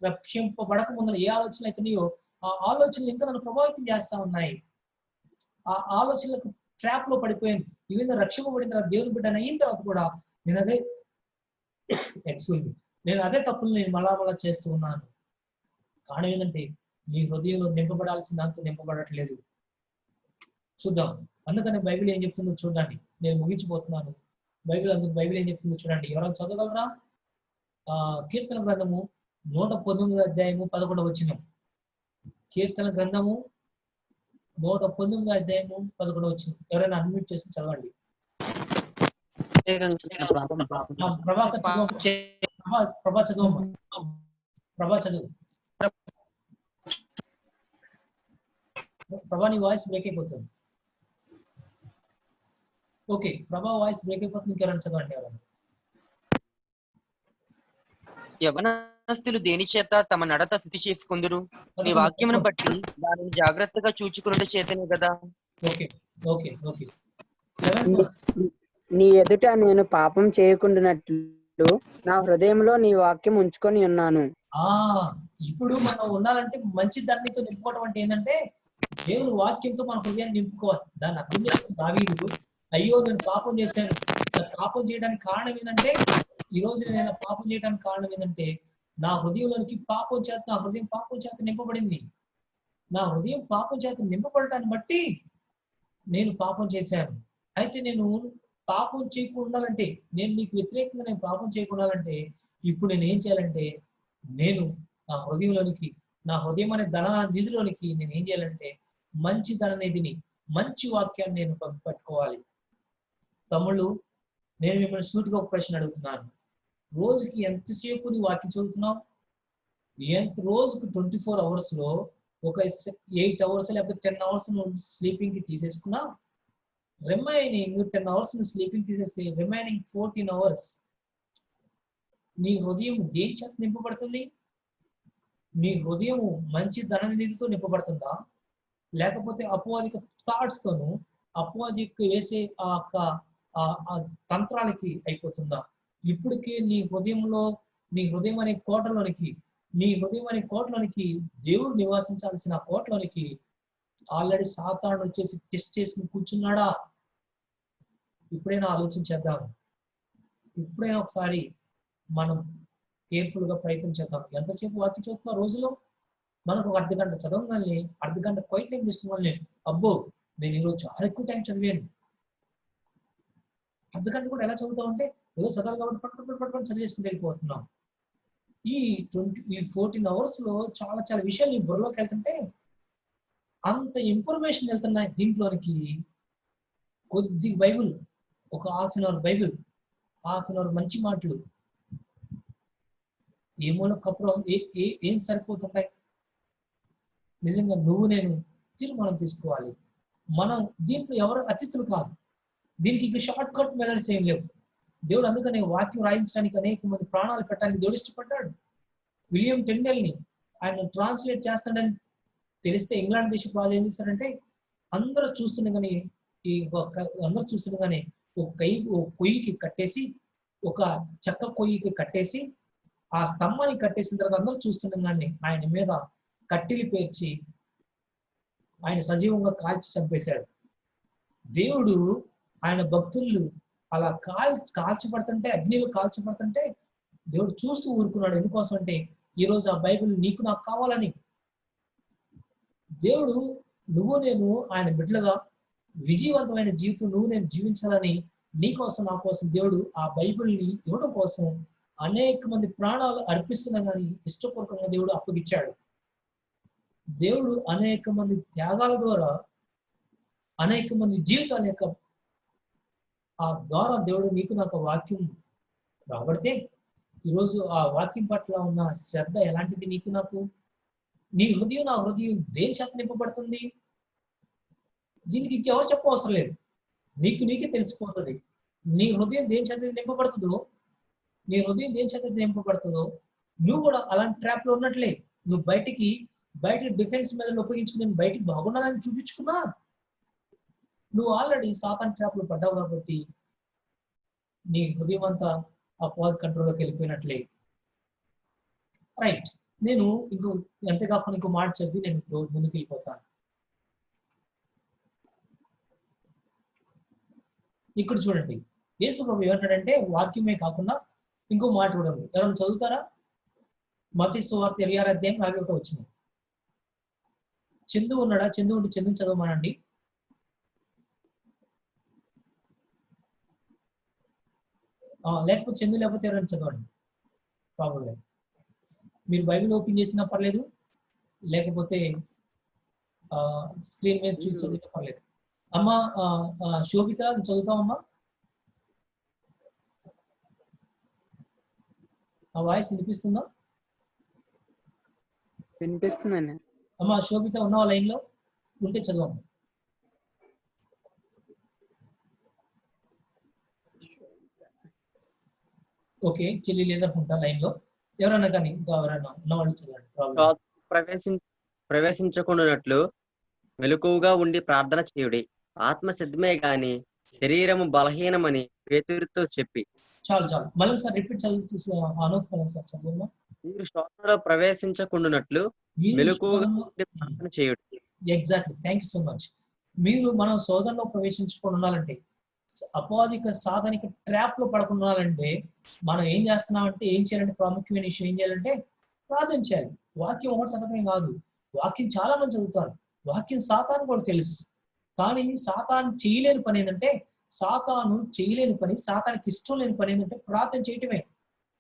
రక్షింపబడక ముందు ఏ ఆలోచనలు అవుతున్నాయో ఆ ఆలోచనలు ఇంకా నన్ను ప్రభావితం చేస్తా ఉన్నాయి. ఆ ఆలోచనలకు ట్రాప్ లో పడిపోయాను. ఈవెన్ రక్షింపబడిన తర్వాత దేవుని బిడ్డను అయిన తర్వాత కూడా నేను అదే నేను అదే తప్పులు నేను మళ్ళా చేస్తూ ఉన్నాను. కారణం ఏంటంటే నీ హృదయంలో నింపబడాల్సిన దాంతో నింపబడట్లేదు. చూద్దాం. అందుకని బైబిల్ ఏం చెప్తుందో చూడండి. నేను ముగించిపోతున్నాను. బైబిల్ ఏం చెప్తుందో చూడండి. ఎవరైనా చదవగలరా? కీర్తన గ్రంథము 119 అధ్యాయము 11వ వచనం. కీర్తన గ్రంథము 119 అధ్యాయము 11వ వచనం. ఎవరైనా అన్మ్యూట్ చేసుకుని చదవండి. ప్రభా చదువు. ప్రభా నీ వాయిస్ బ్రేక్ అయిపోతుంది. ఓకే, ప్రభా వాయిస్ బ్రేక్ అయిపోతుంది. ఇంకెవరైనా చదవండి. ఎవరైనా యవనస్తులు దేని చేత తమ నడత శుద్ధి చేసుకుందురు? నీ వాక్యమును బట్టి దానిని జాగ్రత్తగా చూచుకున్నట చేతనే కదా. Okay okay okay. నీ ఎదుట నేను పాపం చేయకుండానట్లు నా హృదయంలో నీ వాక్యం ఉంచుకొని ఉన్నాను. ఇప్పుడు మనం ఉండాలంటే మంచి ధరణితో నింపుకోవడం అంటే ఏంటంటే దేవుని వాక్యంతో మన హృదయాన్ని నింపుకోవాలి. దాన్ని అర్థం చేస్తుంది దావీదు. అయ్యో నేను పాపం చేశాను. పాపం చేయడానికి కారణం ఏంటంటే ఈ రోజు నేను పాపం చేయడానికి కారణం ఏంటంటే నా హృదయంలోనికి నా హృదయం పాపం చేత నింపబడింది. నా హృదయం పాపం చేత నింపబడటాన్ని బట్టి నేను పాపం చేశాను. అయితే నేను పాపం చేయకుండా ఉండాలంటే, నేను నీకు వ్యతిరేకంగా నేను పాపం చేయకుండా ఉండాలంటే ఇప్పుడు నేను ఏం చేయాలంటే నేను నా హృదయంలోనికి, నా హృదయం అనే ధన నిధిలోనికి నేను ఏం చేయాలంటే మంచి ధన నిధిని, మంచి వాక్యాన్ని నేను పట్టుకోవాలి. తమ్ముళ్ళు, నేను మిమ్మల్ని సూటిగా ఒక ప్రశ్న అడుగుతున్నాను. రోజుకి ఎంతసేపు నువ్వు వాక్యం చదువుతున్నావు? రోజుకు 24 hours లో ఒక 8 hours లేకపోతే 10 hours నువ్వు స్లీపింగ్ కి తీసేసుకున్నావు. రిమైనింగ్ 10 hours నువ్వు స్లీపింగ్ తీసేస్తే రిమైనింగ్ 14 hours నీ హృదయం దేని చేత నింపబడుతుంది? నీ హృదయం మంచి ధన నిధితో నింపబడుతుందా, లేకపోతే అపవాదిక థాట్స్ తోను, అపవాదిక వేసే తంత్రాలకి అయిపోతుందా? ఇప్పటికే నీ హృదయం అనే కోటలోనికి దేవుడు నివాసించాల్సిన కోటలోనికి ఆల్రెడీ సాతాను వచ్చేసి టెస్ట్ చేసుకుని కూర్చున్నాడా? ఇప్పుడైనా ఆలోచించేద్దాం. ఇప్పుడైనా ఒకసారి మనం కేర్ఫుల్ గా ప్రయత్నం చేద్దాం. ఎంతసేపు వాక్యం చదువుతున్నా రోజులో? మనకు ఒక అర్ధగంట చదవగానే, అర్ధగంట క్వైట్ టైం తీసుకుని అబ్బో నేను ఈరోజు చాలా ఎక్కువ టైం చదివాను. అర్ధగంట కూడా ఎలా చదువుతామంటే ఏదో చదవాలి కాబట్టి పట్టుకొని చదివేసుకుని వెళ్ళిపోతున్నాం. ఈ 14 hours లో చాలా చాలా విషయాలు నీ బుర్రలోకి వెళ్తుంటే అంత ఇన్ఫర్మేషన్ వెళ్తున్నాయి దీంట్లోనికి. కొద్ది బైబుల్, ఒక హాఫ్ అన్ అవర్ మంచి మాటలు ఏమో కప్పురం ఏం సరిపోతుంటాయి? నిజంగా నువ్వు నేను తీర్మానం తీసుకోవాలి. మనం దీంట్లో ఎవరు అతిథులు కాదు. దీనికి ఇంకా షార్ట్ కట్ మెథడ్స్ ఏం లేవు. దేవుడు అందుకనే వాక్యం రాయించడానికి అనేక మంది ప్రాణాలు పెట్టడానికి దేవుడు ఇష్టపడ్డాడు. విలియం టెండెల్ని ఆయన ట్రాన్స్లేట్ చేస్తాడని తెలిస్తే ఇంగ్లాండ్ దేశం బాగా ఏం చేస్తారంటే అందరూ చూస్తుండగానే ఒక కొయ్యికి కట్టేసి, ఒక చెక్క కొయ్యికి కట్టేసి, ఆ స్తంభాన్ని కట్టేసిన తర్వాత అందరూ చూస్తుండగానే ఆయన మీద కట్టెలు పేర్చి ఆయన సజీవంగా కాల్చి చంపేశాడు. దేవుడు ఆయన భక్తులు అలా కాల్చబడుతుంటే, అగ్నిలో కాల్చబడుతుంటే దేవుడు చూస్తూ ఊరుకున్నాడు. ఎందుకోసం అంటే ఈరోజు ఆ బైబిల్ నీకు నాకు కావాలని. దేవుడు నువ్వు నేను ఆయన బిడ్డలుగా విజయవంతమైన జీవితం నువ్వు నేను జీవించాలని నీకోసం నా కోసం దేవుడు ఆ బైబిల్ని ఇవ్వడం కోసం అనేక మంది ప్రాణాలు అర్పిస్తున్నా కానీ ఇష్టపూర్వకంగా దేవుడు అప్పగిచ్చాడు. దేవుడు అనేక మంది త్యాగాల ద్వారా అనేక మంది జీవితాల యొక్క ఆ ద్వారా దేవుడు నీకు నాకు వాక్యం రాబడితే ఈరోజు ఆ వాక్యం పట్ల ఉన్న శ్రద్ధ ఎలాంటిది నీకు నాకు? నీ హృదయం నా హృదయం దేని చేత నింపబడుతుంది? దీనికి ఇంకెవరు చెప్పవసరం లేదు. నీకే తెలిసిపోతుంది. నీ హృదయం దేని చేత నింపబడుతుందో నువ్వు కూడా అలాంటి ట్రాప్ లో ఉన్నట్లే. నువ్వు బయట డిఫెన్స్ మీద ఉపయోగించుకుని నేను బయటికి బాగున్నానని చూపించుకున్నా, నువ్వు ఆల్రెడీ సాతాన్ ట్రాప్ లో పడ్డావు. కాబట్టి నీ హృదయం అంతా అపవాది కంట్రోల్లోకి వెళ్ళిపోయినట్లే. రైట్. నేను అంతేకాకుండా ఇంకో మాట చదివి నేను ముందుకు వెళ్ళిపోతాను. ఇక్కడ చూడండి, యేసు ప్రభు ఏమంటాడంటే వాక్యమే కాకుండా ఇంకో మాట కూడా ఉంది. ఎవరైనా చదువుతారా? మత్తయి సువార్త 26వ అధ్యాయం 41వ వచనం. చందు ఉన్నాడా? చందు ఉండి చందుని చదవమనండి. లేకపోతే చందు లేకపోతే ఎవరైనా చదవండి, ప్రాబ్లం లేదు. మీరు బైబిల్ ఓపెన్ చేసినా పర్లేదు, లేకపోతే స్క్రీన్ మీద చూసి చదివినా పర్లేదు. అమ్మ శోభిత చదువుతావమ్మా? ఆ వాయిస్ వినిపిస్తుందా? వినిపిస్తుందండి. అమ్మా శోభిత ఉన్నావా లైన్ లో? ఉంటే చదవమ్మా. ఓకే, చెల్లి లేదనుకుంటా లైన్ లో. ఎవరైనా కానీ ఇంకా ఎవరైనా ఉన్నవాళ్ళు చదవండి, ప్రాబ్లం. ప్రవేశించకుండానట్లు మెలకువగా ఉండి ప్రార్థన చేయుడి. ఆత్మ సిద్ధమే గాని శరీరము బలహీనమని పేతురుతో చెప్పి. చాలు చాలు, మళ్ళీ ఒకసారి రిపీట్ చదువు. మీరు శోధనలో ప్రవేశించకుండానట్లు మెలకువగా ఉండి ప్రార్థన చేయుడి. Exactly, thank you so much. మీరు మనం శోధనలో ప్రవేశించుకొని ఉండాలంటే, అపవాదిక సాధనిక ట్రాప్ లో పడకుండా ఉండాలంటే మనం ఏం చేస్తున్నామంటే, ఏం చేయాలంటే ప్రాముఖ్యమైన విషయం ఏం చేయాలంటే ప్రార్థన చేయాలి. వాక్యం ఒకటి చదవడమే కాదు, వాక్యం చాలా మంది చదువుతారు. వాక్యం సాతాను కూడా తెలుసు, కానీ సాతాను చేయలేని పని ఏంటంటే, సాతానికి ఇష్టం లేని పని ఏంటంటే ప్రార్థన చేయటమే.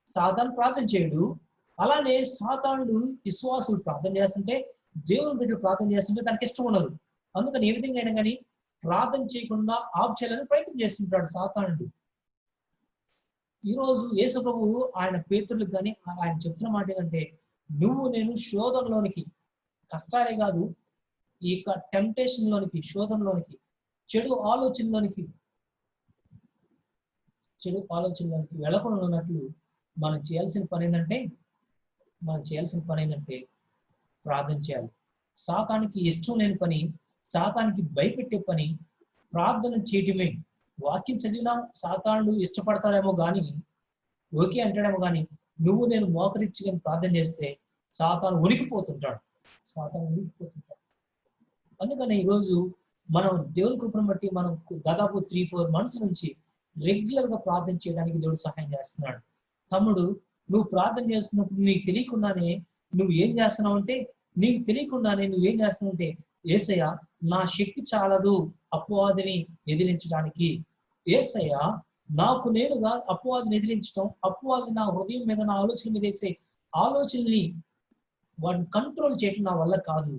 సాతాను ప్రార్థన చేయడు. అలానే సాతానుడు విశ్వాసులు ప్రార్థన చేస్తుంటే, దేవుని బిడ్డలు ప్రార్థన చేస్తుంటే దానికి ఇష్టం ఉండదు. అందుకని ఏ విధంగా అయినా కానీ ప్రార్థన చేయకుండా ఆఫ్ చేయాలని ప్రయత్నం చేస్తుంటాడు సాతానుడు. ఈరోజు యేసు ప్రభువు ఆయన పేతురులకు కానీ ఆయన చెప్తున్న మాట ఏంటంటే, నువ్వు నేను శోధనలోనికి, కష్టాలే కాదు ఈ యొక్క టెంప్టేషన్ లోనికి, శోధనలోనికి, చెడు ఆలోచనలోనికి వెళ్ళకుండా ఉన్నట్లు మనం చేయాల్సిన పని ఏంటంటే ప్రార్థన చేయాలి. సాతానికి ఇష్టం లేని పని, సాతానికి భయపెట్టే పని ప్రార్థన చేయటమే. వాక్యం చదివినా సాతానుడు ఇష్టపడతాడేమో కానీ, ఓకే అంటాడేమో కానీ, నువ్వు నేను మోకరించి కానీ ప్రార్థన చేస్తే సాతాను ఉనికిపోతుంటాడు. అందుకని ఈరోజు మనం దేవుని కృపను బట్టి మనం దాదాపు 3-4 మంత్స్ నుంచి రెగ్యులర్ గా ప్రార్థన చేయడానికి దేవుడు సహాయం చేస్తున్నాడు. తమ్ముడు, నువ్వు ప్రార్థన చేస్తున్నప్పుడు నీకు తెలియకుండానే నువ్వేం చేస్తున్నావంటే, యేసయ్య నా శక్తి చాలదు అపవాదిని ఎదిరించడానికి. యేసయ్య నాకు నేనుగా అపవాదిని ఎదిరించడం, అపవాది నా హృదయం మీద, నా ఆలోచన మీద వేసే ఆలోచనని వాటిని కంట్రోల్ చేయటం నా వల్ల కాదు,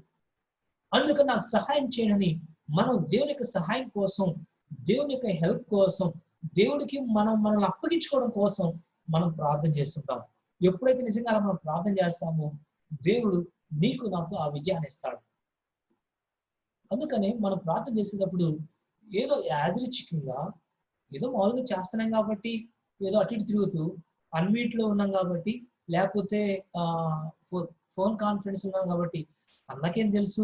అందుకని నాకు సహాయం చేయనని మనం దేవుని యొక్క సహాయం కోసం, దేవుని యొక్క హెల్ప్ కోసం, దేవుడికి మనల్ని అప్పగించుకోవడం కోసం మనం ప్రార్థన చేస్తుంటాం. ఎప్పుడైతే నిజంగా మనం ప్రార్థన చేస్తామో దేవుడు నీకు నాకు ఆ విజయాన్ని ఇస్తాడు. అందుకని మనం ప్రార్థన చేసేటప్పుడు ఏదో యాదృచ్ఛికంగా ఏదో మామూలుగా చేస్తున్నాం కాబట్టి, ఏదో అటు ఇటు తిరుగుతూ అన్మీట్లో ఉన్నాం కాబట్టి, లేకపోతే ఫోన్ కాన్ఫరెన్స్ ఉన్నాం కాబట్టి అన్నకేం తెలుసు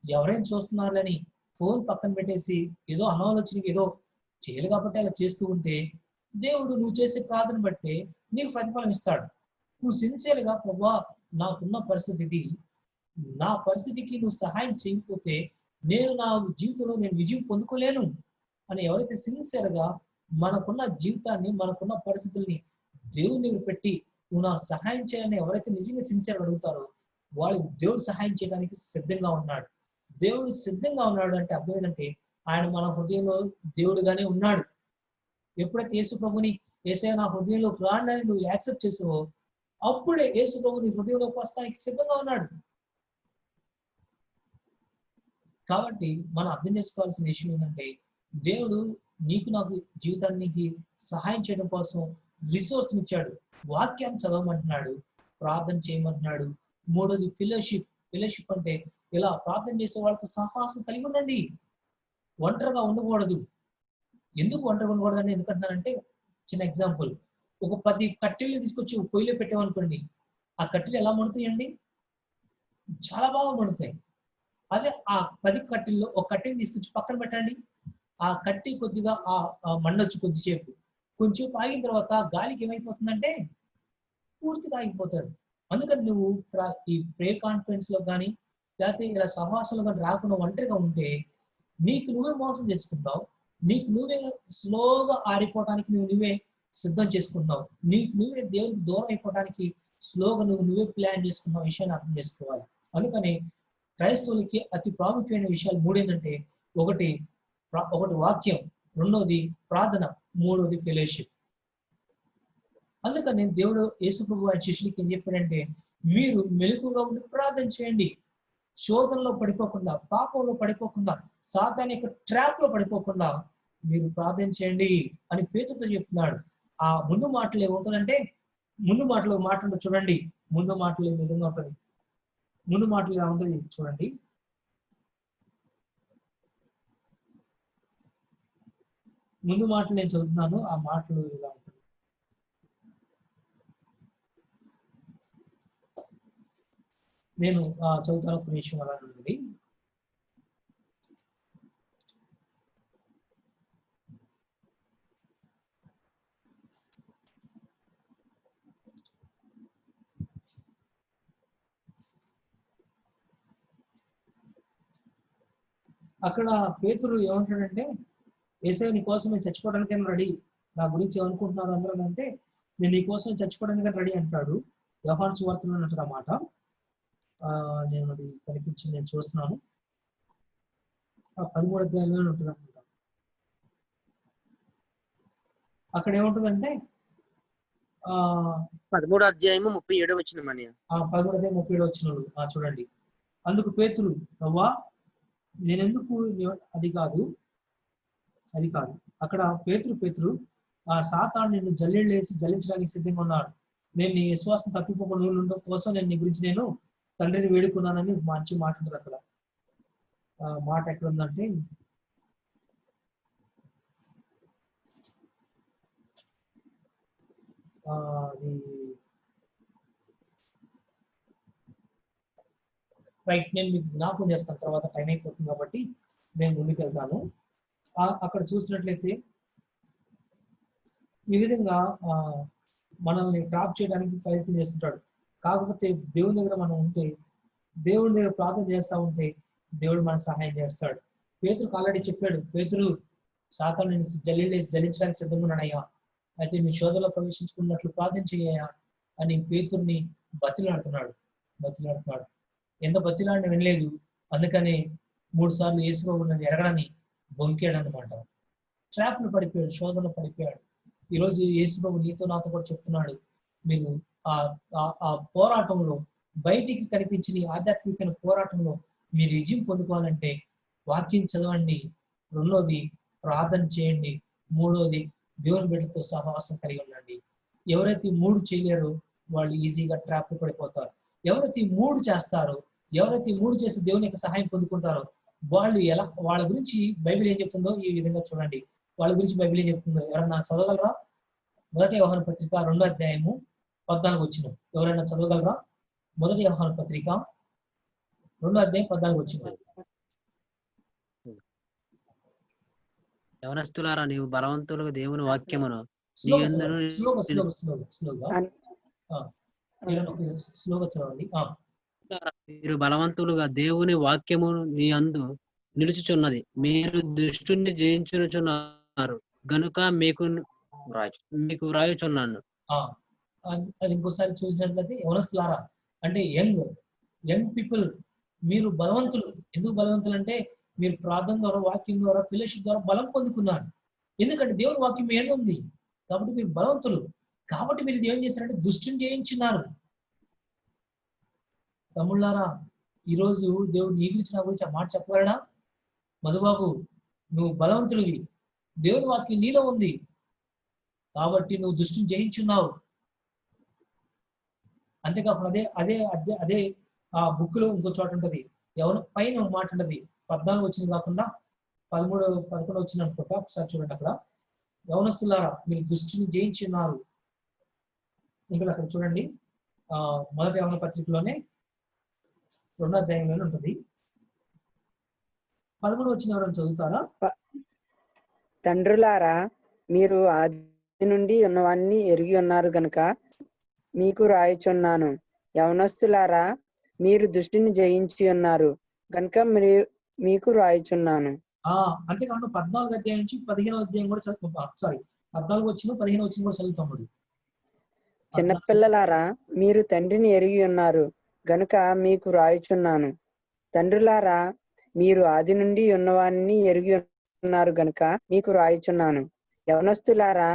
ఎవరైనా చూస్తున్నారు అని ఫోన్ పక్కన పెట్టేసి ఏదో అనాలోచనకి ఏదో చేయాలి కాబట్టి అలా చేస్తూ ఉంటే, దేవుడు నువ్వు చేసే ప్రార్థన బట్టే నీకు ప్రతిఫలం ఇస్తాడు. నువ్వు సిన్సియర్గా ప్రభువా నాకున్న పరిస్థితి, నా పరిస్థితికి నువ్వు సహాయం చేయకపోతే నేను నా జీవితంలో నేను విజయం పొందుకోలేను అని ఎవరైతే సిన్సియర్గా మనకున్న జీవితాన్ని, మనకున్న పరిస్థితుల్ని దేవుని దగ్గర పెట్టి నువ్వు నాకు సహాయం చేయాలని ఎవరైతే నిజంగా సిన్సియర్గా అడుగుతారో వాళ్ళు దేవుడు సహాయం చేయడానికి సిద్ధంగా ఉన్నాడు. దేవుడు సిద్ధంగా ఉన్నాడు అంటే అర్థం ఏంటంటే ఆయన మన హృదయంలో దేవుడుగానే ఉన్నాడు. ఎప్పుడైతే యేసు ప్రభుని యేసయ్య నా హృదయంలోకి రాండి అని నువ్వు యాక్సెప్ట్ చేసావో అప్పుడే యేసు ప్రభు నీ హృదయంలోకి వస్తానికి సిద్ధంగా ఉన్నాడు. కాబట్టి మనం అర్థం చేసుకోవాల్సిన విషయం ఏంటంటే, దేవుడు నీకు నాకు జీవితానికి సహాయం చేయడం కోసం రిసోర్స్ని ఇచ్చాడు. వాక్యాన్ని చదవమంటున్నాడు, ప్రార్థన చేయమంటున్నాడు. మూడోది ఫెలోషిప్ అంటే ఇలా ప్రార్థన చేసే వాళ్ళతో సహవాసం కలిగి ఉండండి, ఒంటరిగా ఉండకూడదు. ఎందుకు ఒంటరిగా ఉండకూడదు అని ఎందుకంటున్నానంటే, చిన్న ఎగ్జాంపుల్, ఒక 10 కట్టెల్ని తీసుకొచ్చి పొయ్యిలో పెట్టామనుకోండి, ఆ కట్టెలు ఎలా మండుతాయండి? చాలా బాగా మండుతాయి. అదే ఆ 10 కట్టెల్లో ఒక కట్టెని తీసుకొచ్చి పక్కన పెట్టండి, ఆ కట్టె కొద్దిగా ఆ మండొచ్చు కొద్దిసేపు, కొంచెం ఆగిన తర్వాత గాలికి ఏమైపోతుందంటే పూర్తిగా ఆగిపోతాడు. అందుకని నువ్వు ఈ ప్రే కాన్ఫరెన్స్ లో కానీ లేకపోతే ఇలా సహవాసంలో కానీ రాకుండా ఒంటరిగా ఉంటే నీకు నువ్వే మోసం చేసుకుంటావు, నీకు నువ్వే స్లోగా ఆరిపోవడానికి నువ్వే సిద్ధం చేసుకుంటున్నావు, నీకు నువ్వే దేవునికి దూరం అయిపోవడానికి స్లోగా నువ్వే ప్లాన్ చేసుకున్న విషయాన్ని అర్థం చేసుకోవాలి. అందుకని క్రైస్తవులకి అతి ప్రాముఖ్యమైన విషయాలు 3 ఏంటంటే, ఒకటి వాక్యం, రెండోది ప్రార్థన, మూడోది ఫెలోషిప్. అందుకని దేవుడు యేసుప్రభు ఆయన శిష్యులకి ఏం చెప్పాడంటే, మీరు మెలకుగా ఉండి ప్రార్థన చేయండి, శోధనలో పడిపోకుండా, పాపంలో పడిపోకుండా, సాతాను యొక్క ట్రాప్ లో పడిపోకుండా మీరు ప్రార్థన చేయండి అని పేతురుతో చెప్తున్నాడు. ఆ ముందు మాటలు ఏముంటుందంటే, ముందు మాటలు మాట్లాడు చూడండి, ముందు మాటలు ఏ విధంగా ఉంటుంది, ముందు మాటలు ఎలా ఉంటుంది చూడండి. ముందు మాటలు నేను చదువుతున్నాను, ఆ మాటలు ఇలా ఉంటుంది. నేను చదువుతాను, ఒక నిమిషం అలా ఉంటుంది. అక్కడ పేతురు ఏమంటాడంటే, యేసయ్య నీ కోసం నేను చచ్చిపోవడానికైనా రెడీ, నా గురించి ఏమనుకుంటున్నారు అందరూ అంటే, నేను నీ కోసం చచ్చిపోవడానికైనా రెడీ అంటాడు. యోహాను సువార్తలో అంటారు ఆ మాట. నేను అది కనిపించి నేను చూస్తున్నాను, 13వ అధ్యాయంలో ఉంటుంది అనుకుంటా. అక్కడ ఏముంటుందంటే 13వ అధ్యాయము 37వ వచనం అన్నయ్య. 13వ అధ్యాయం 37వ వచనం చూడండి. అందుకు పేతురు, రవ్వా నేనెందుకు, అది కాదు అక్కడ పేతురు సాతాను నిన్ను జల్లెళ్ళేసి జల్లించడానికి సిద్ధంగా ఉన్నాడు, నేను నీ విశ్వాసం తప్పిపోకుండా ఉండడం కోసం నేను నీ గురించి నేను తండ్రిని వేడుకున్నానని మంచి మాట ఉంటుంది. అక్కడ మాట ఎక్కడ ఉందంటే, అది రైట్, నేను మీకు జ్ఞాపకం చేస్తాను, తర్వాత టైం అయిపోతుంది కాబట్టి నేను ముందుకెళ్తాను. అక్కడ చూసినట్లయితే ఈ విధంగా మనల్ని టాప్ చేయడానికి ప్రయత్నం చేస్తుంటాడు. కాకపోతే దేవుని దగ్గర మనం ఉంటే, దేవుని దగ్గర ప్రార్థన చేస్తూ ఉంటే దేవుడు మనకు సహాయం చేస్తాడు. పేతురుకు ఆల్రెడీ చెప్పాడు, పేతురు సాతాను నిన్ను జల్లించడానికి సిద్ధంగా ఉన్నాడయ్యా, అయితే నీ శోధనలో ప్రవేశించుకున్నట్లు ప్రార్థన చేయ్యా అని పేతుర్ని బతిలాడుతున్నాడు. ఎంత బతిలాడిన వినలేదు, అందుకని 3 సార్లు యేసుప్రభువు నన్ను ఎరగడని బొంకాడు అనమాట. ట్రాప్ను పడిపోయాడు, శోధనలో పడిపోయాడు. ఈరోజు యేసుప్రభు నీతో నాతో కూడా చెప్తున్నాడు, మీరు ఆ పోరాటంలో, బయటికి కనిపించిన ఆధ్యాత్మికమైన పోరాటంలో మీరు విజయం పొందుకోవాలంటే వాక్యం చదవండి, రెండోది ప్రార్థన చేయండి, మూడోది దేవుని బిడ్డతో సహవాసం కలిగి ఉండండి. ఎవరైతే 3 చేయలేరో వాళ్ళు ఈజీగా ట్రాప్ పడిపోతారు. ఎవరైతే 3 చేస్తారో, ఎవరైతే 3 చేసి దేవుని యొక్క సహాయం పొందుకుంటారో వాళ్ళు వాళ్ళ గురించి బైబిల్ ఏం చెప్తుందో ఈ విధంగా చూడండి. వాళ్ళ గురించి బైబిల్ ఏం చెప్తుందో ఎవరైనా చదవగలరా? 1 యోహాను పత్రిక 2వ అధ్యాయము 14వ వచనం ఎవరైనా చదవగలరా? 1 యోహాను పత్రిక 2వ అధ్యాయం 14వ వచనం. యవనస్తులారా, నీవు బలవంతులకు దేవుని వాక్యమును మీరు బలవంతులుగా దేవుని వాక్యము మీ అందు నిలుచుచున్నది, మీరు దుష్టుని జయించుచున్నారు గనుక మీకు వ్రాయుచున్నాను. అది ఇంకోసారి చూసినట్లయితే, యవనస్తులారా అంటే యంగ్ పీపుల్, మీరు బలవంతులు. ఎందుకు బలవంతులు అంటే, మీరు ప్రార్థన ద్వారా, వాక్యం ద్వారా, ఫెలోషిప్ ద్వారా బలం పొందుకున్నారు. ఎందుకంటే దేవుని వాక్యం ఏముంది కాబట్టి మీరు బలవంతులు. కాబట్టి మీరు ఏం చేశారంటే దుష్టుని జయించున్నారు. తమ్ముళ్ళారా, ఈరోజు దేవుడు నీ గురించి నా గురించి ఆ మాట చెప్పగలడా? మధుబాబు, నువ్వు బలవంతుడివి, దేవుని వాక్యం నీలో ఉంది కాబట్టి నువ్వు దుష్టుని జయించున్నావు. అంతేకాకుండా అదే అదే అదే ఆ బుక్ లో ఇంకో చోట ఉంటది, ఎవరు పైన ఒక మాట ఉంటది, 14 వచ్చింది కాకుండా 11 వచ్చింది అనుకుంటా, ఒకసారి చూడండి. అక్కడ యవనస్తులారా మీరు దుష్టుని జయించున్నారు ఉంటుంది. అక్కడ చూడండి, 1 యోహాను పత్రికలోనే 2వ అధ్యాయంలోనే ఉంటుంది. 13 వచ్చిన ఎవరైనా చదువుతారా? తండ్రులారా, మీరు ఆది నుండి ఉన్నవన్నీ ఎరిగి ఉన్నారు గనుక మీకు రాయుచున్నాను. యవనస్తులారా, మీరు దుష్టిని జయించి ఉన్నారు కనుక మీకు రాయిచున్నాను. అంతేకాకుండా 14 అధ్యాయం నుంచి 15వ అధ్యాయం కూడా సారీ 14 వచ్చిన 15 వచ్చిన కూడా చదువుతాము. చిన్నపిల్లలారా, మీరు తండ్రిని ఎరిగి ఉన్నారు గనుక మీకు రాయిచున్నాను. తండ్రులారా, మీరు ఆది నుండి ఉన్నవాన్ని ఎరిగి ఉన్నారు గనుక మీకు రాయిచున్నాను. యవనస్తులారా,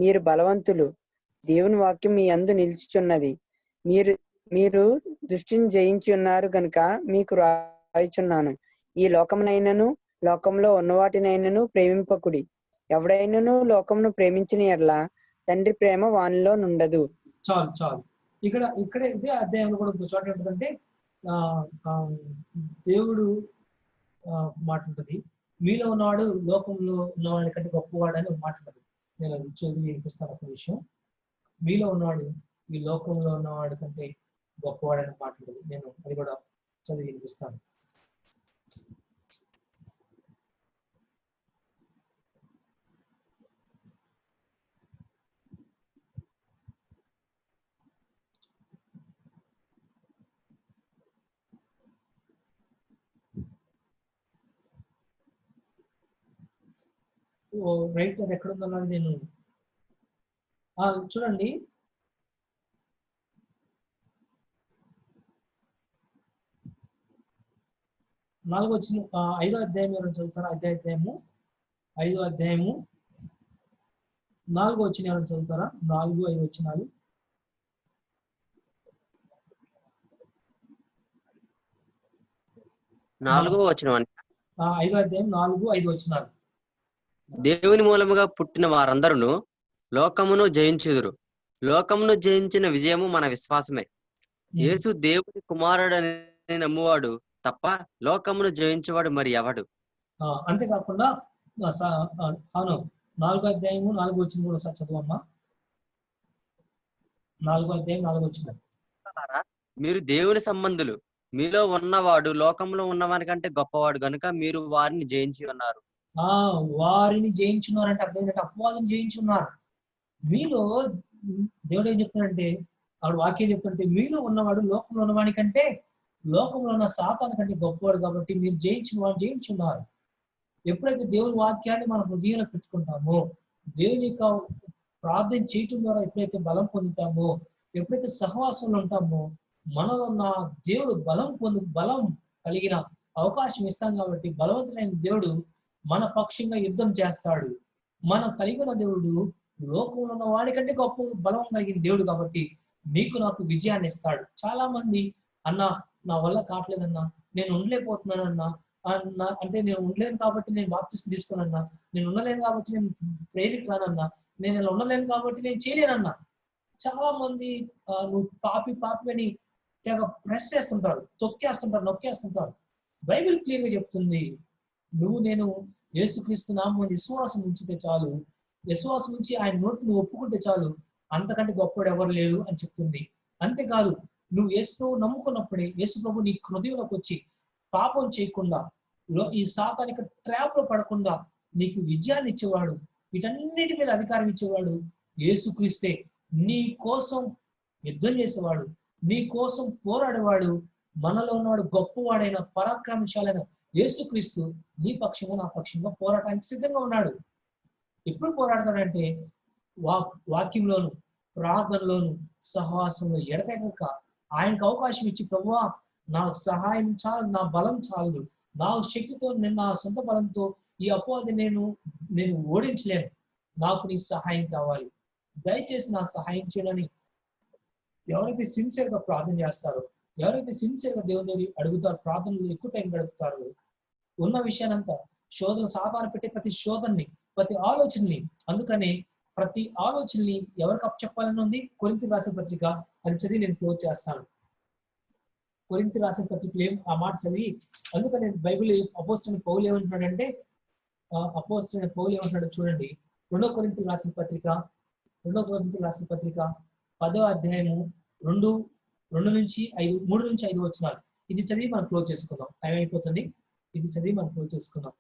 మీరు బలవంతులు, దేవుని వాక్యం మీ యందు నిలిచిచున్నది. మీరు దృష్టిని జయించి ఉన్నారు గనుక మీకు రాయిచున్నాను. ఈ లోకమునైనను లోకంలో ఉన్నవాటినైనను ప్రేమింపకుడి. ఎవడైనను లోకమును ప్రేమించిన ఎడల తండ్రి ప్రేమ వానిలో నుండదు. చాలు ఇక్కడ ఇదే అధ్యాయంలో కూడా చోట ఏంటంటే దేవుడు మాట ఉంటుంది, మీలో ఉన్నవాడు లోకంలో ఉన్నవాడి కంటే గొప్పవాడు అని ఒక మాట ఉంటుంది. నేను అది చదివి వినిపిస్తాను ఒక విషయం. మీలో ఉన్నవాడు ఈ లోకంలో ఉన్నవాడి కంటే గొప్పవాడు అని మాట ఉంటుంది. నేను అది కూడా చదివి వినిపిస్తాను. రైట్, అది ఎక్కడ ఉందన్నది నేను చూడండి. నాలుగో వచ్చిన 5వ అధ్యాయం ఎవరైనా చదువుతారా? అధ్యాయము 5వ అధ్యాయము 4వ వచ్చిన ఎవరైనా చదువుతారా? 4, 5 వచ్చినాలు. 4వ వచనం. 5వ అధ్యాయం 4, 5 వచ్చినాలు. దేవుని మూలముగా పుట్టిన వారందరూ లోకమును జయించుదురు. లోకమును జయించిన విజయము మన విశ్వాసమే. యేసు దేవుని కుమారుడని నమ్మువాడు తప్ప లోకమును జయించేవాడు మరి ఎవడు? అంతేకాకుండా 4వ అధ్యాయము 4 వచ్చిన కూడా సార్ చదువమ్మా. 4వ అధ్యాయం 4 వచ్చిన. మీరు దేవుని సంబంధులు, మీలో ఉన్నవాడు లోకంలో ఉన్నవాని కంటే గొప్పవాడు గనుక మీరు వారిని జయించి ఉన్నారు. వారిని జయించున్నారంటే అర్థం ఏంటంటే అపవాదం జయించున్నారు. మీలో దేవుడు ఏం చెప్తాడంటే, ఆవిడ వాక్యం చెప్తుంటే మీలో ఉన్నవాడు లోకంలో ఉన్నవాడి కంటే లోకంలో ఉన్న సాతాను కంటే గొప్పవాడు కాబట్టి మీరు జయించిన వాడు జయించున్నారు. ఎప్పుడైతే దేవుని వాక్యాన్ని మన హృదయంలో పెట్టుకుంటామో, దేవుని యొక్క ప్రార్థన చేయటం ద్వారా ఎప్పుడైతే బలం పొందుతామో, ఎప్పుడైతే సహవాసంలో ఉంటామో, మనలో ఉన్న దేవుడు బలం కలిగిన అవకాశం ఇస్తాం కాబట్టి బలవంతుడైన దేవుడు మన పక్షంగా యుద్ధం చేస్తాడు. మన కలిగిన దేవుడు లోకంలో ఉన్న వాడికంటే గొప్ప బలం కలిగిన దేవుడు కాబట్టి నీకు నాకు విజయాన్ని ఇస్తాడు. చాలా మంది అన్నా నా వల్ల కావట్లేదన్నా, నేను ఉండలేకపోతున్నానన్నా, అంటే నేను ఉండలేను కాబట్టి నేను బాప్తిసం తీసుకోనన్నా, నేను ఉండలేను కాబట్టి నేను ప్రేరికి రానన్నా, నేను ఇలా ఉండలేను కాబట్టి నేను చేయలేనన్నా. చాలా మంది నువ్వు పాపి అని తెగ ప్రెస్ చేస్తుంటారు, తొక్కేస్తుంటారు, నొక్కేస్తుంటారు. బైబిల్ క్లియర్ గా చెప్తుంది, నేను యేసుక్రీస్తు నామమున విశ్వాసం ఉంచితే చాలు, విశ్వాసం ఉంచి ఆయన నోటికి నువ్వు ఒప్పుకుంటే చాలు, అంతకంటే గొప్పవాడు ఎవరు లేరు అని చెప్తుంది. అంతేకాదు, నువ్వు యేసు ప్రభు నమ్ముకున్నప్పుడే యేసు ప్రభు నీ హృదయంలోకి వచ్చి పాపం చేయకుండా ఈ సాతానిక ట్రాప్ లో పడకుండా నీకు విజయాన్ని ఇచ్చేవాడు, వీటన్నిటి మీద అధికారం ఇచ్చేవాడు యేసుక్రీస్తే. నీ కోసం యుద్ధం చేసేవాడు, నీ కోసం పోరాడేవాడు, మనలో ఉన్నవాడు గొప్పవాడైన పరాక్రమశాలైన యేసుక్రీస్తు నీ పక్షంగా నా పక్షంగా పోరాటానికి సిద్ధంగా ఉన్నాడు. ఎప్పుడు పోరాడతాడంటే వాక్యంలోను, ప్రార్థనలోను, సహవాసంలో ఎడతెగక ఆయనకు అవకాశం ఇచ్చి, ప్రభువా నాకు సహాయం చాలు, నా బలం చాలు, నా శక్తితో నేను నా సొంత బలంతో ఈ అపవాది నేను ఓడించలేను, నాకు నీ సహాయం కావాలి, దయచేసి నా సహాయం చేయడని ఎవరైతే సిన్సియర్ గా ప్రార్థన చేస్తారో, ఎవరైతే సిన్సియర్ గా దేవుని దగ్గర అడుగుతారో, ప్రార్థనలో ఎక్కువ టైం గడుపుతారో, ఉన్న విషయానంతా శోధన సాధారణ పెట్టే ప్రతి శోధనని, ప్రతి ఆలోచనని, అందుకని ప్రతి ఆలోచనని ఎవరికి అప్పచెప్పాలని ఉంది? కొరింథీ రాసిన పత్రిక, అది చదివి నేను క్లోజ్ చేస్తాను. కొరింథీ రాసిన పత్రికలో ఆ మాట చదివి, అందుకని బైబిల్ అపోస్తలుడైన పౌలు ఏమంటున్నాడంటే, అపోస్తలుడైన పౌలు ఏమంటున్నాడు చూడండి. 2 కొరింథీ రాసిన పత్రిక 10వ అధ్యాయము 3 నుంచి 5 వచనాలు. ఇది చదివి మనం క్లోజ్ చేసుకుందాం, టైం అయిపోతుంది. ఇది చదివి మనం క్లోజ్ చేసుకుందాం.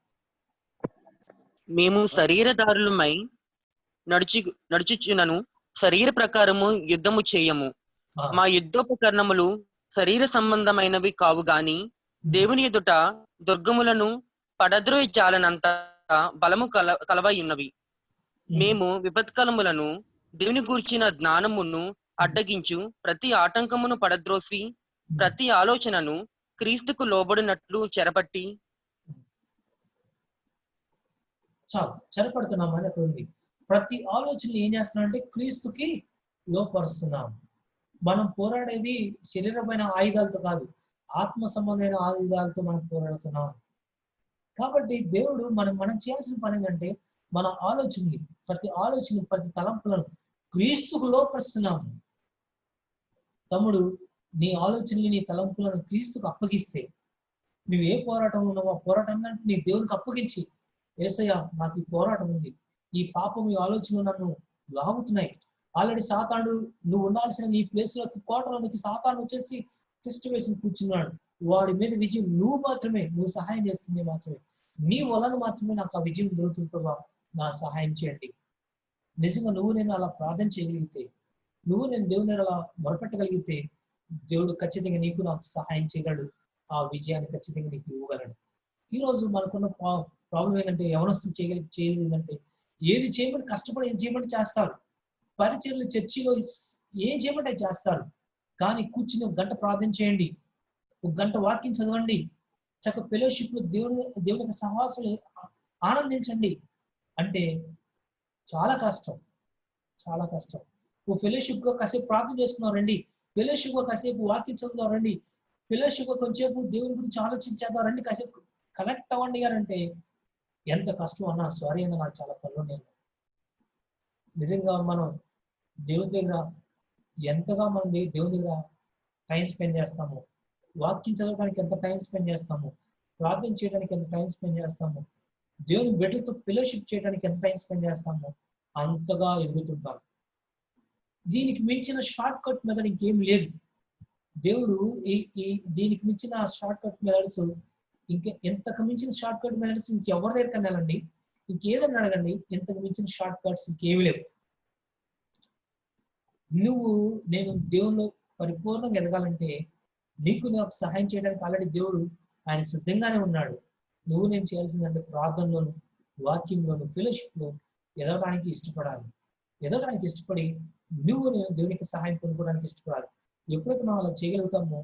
మేము శరీరదారులమై నడుచుచున్నను శరీర ప్రకారము యుద్ధము చేయము, మా యుద్ధోపకరణములు శరీర సంబంధమైనవి కావు గాని దేవుని ఎదుట దుర్గములను పడద్రోయి చాలనంత బలము కలవై ఉన్నవి. మేము విపత్కాలములను దేవుని గూర్చిన జ్ఞానమును అడ్డగించు ప్రతి ఆటంకమును పడద్రోసి ప్రతి ఆలోచనను క్రీస్తుకు లోబడినట్లు చెరపట్టి చాలు చెరపడుతున్నాం అని అక్కడ ఉంది. ప్రతి ఆలోచన ఏం చేస్తున్నాం అంటే క్రీస్తుకి లోపరుస్తున్నాం. మనం పోరాడేది శరీరమైన ఆయుధాలతో కాదు, ఆత్మ సంబంధమైన ఆయుధాలతో మనం పోరాడుతున్నాం. కాబట్టి దేవుడు మనం చేయాల్సిన పని ఏంటంటే మన ఆలోచనని, ప్రతి తలంపులను క్రీస్తుకు లోపరుస్తున్నాము. తమ్ముడు, నీ ఆలోచనని, నీ తలంపులను క్రీస్తుకు అప్పగిస్తే, నువ్వు ఏ పోరాటం ఉన్నావో ఆ పోరాటం నీ దేవునికి అప్పగించి, యేసయ్య నాకు ఈ పోరాటం ఉంది, ఈ పాపం, ఈ ఆలోచనలు నన్ను లాగుతున్నాయి. ఆల్రెడీ సాతాను నువ్వు ఉండాల్సిన నీ ప్లేస్ లోకి, కోటలోనికి సాతాను వచ్చేసి టెస్ట్ వేసి కూర్చున్నాడు. వాడి మీద విజయం నువ్వు సహాయం చేస్తుంది మాత్రమే, నీ వలన మాత్రమే నాకు ఆ విజయం దొరుకుతుంది. ప్రభావ నా సహాయం చేయండి. నిజంగా నువ్వు నేను అలా ప్రార్థన చేయగలిగితే, నువ్వు నేను దేవుని అలా మొరపెట్టగలిగితే, దేవుడు ఖచ్చితంగా నీకు నాకు సహాయం చేయగలడు. ఆ విజయాన్ని ఖచ్చితంగా నీకు ఇవ్వగలడు. ఈరోజు మనకున్న ప్రాబ్లం ఏంటంటే, యవనస్తులు చేయలేదంటే ఏది చేయమని కష్టపడి ఏది చేయమని చేస్తారు. పరిచర్లు చర్చిలో ఏం చేయమంటే చేస్తారు. కానీ కూర్చుని 1 గంట ప్రార్థన చేయండి, 1 గంట వాక్యం చదవండి, చక్కగా ఫెలోషిప్ లో దేవుని యొక్క సహవాసం ఆనందించండి అంటే చాలా కష్టం. ఓ ఫెలోషిప్ గా కాసేపు ప్రార్థన చేసుకున్నారండి, ఫెలోషిప్ గా కాసేపు వాక్యం చదువుతారండి, ఫెలోషిప్ గా కొంచెంసేపు దేవుని గురించి ఆలోచించేద్దారండి, కాసేపు కనెక్ట్ అవ్వండి అంటే ఎంత కష్టం అన్నా. సారీ అన్న, నాకు చాలా పనులు ఉన్నాయి. నిజంగా మనం దేవుని దగ్గర ఎంతగా మనం దేవుని దగ్గర టైం స్పెండ్ చేస్తాము, వాక్యం చదవడానికి ఎంత టైం స్పెండ్ చేస్తాము, ప్రార్థన చేయడానికి ఎంత టైం స్పెండ్ చేస్తాము, దేవుని బిడ్డలతో ఫెలోషిప్ చేయడానికి ఎంత టైం స్పెండ్ చేస్తాము, అంతగా ఎదుగుతుంటారు. దీనికి మించిన షార్ట్ కట్ మెథడ్ ఇంకేం లేదు. దేవుడు దీనికి మించిన షార్ట్ కట్ మెథడ్స్ ఎంతకు మించిన షార్ట్ కట్ మెథడ్స్ ఇంకెవరి దగ్గర కన్నాలండి, ఇంకేదన్నా అడగండి, ఎంతకు మించిన షార్ట్ కట్స్ ఇంకేమి లేవు. నేను దేవుళ్ళు పరిపూర్ణంగా ఎదగాలంటే నీకు నాకు సహాయం చేయడానికి ఆల్రెడీ దేవుడు ఆయన సిద్ధంగానే ఉన్నాడు. నేను చేయాల్సిందంటే ప్రార్థనలోను, వాక్యంలోను, ఫెలోషిప్లో ఎదగడానికి ఇష్టపడి నేను దేవునికి సహాయం పొందుకోవడానికి ఇష్టపడాలి. ఎప్పుడైతే మనం అలా చేయగలుగుతామో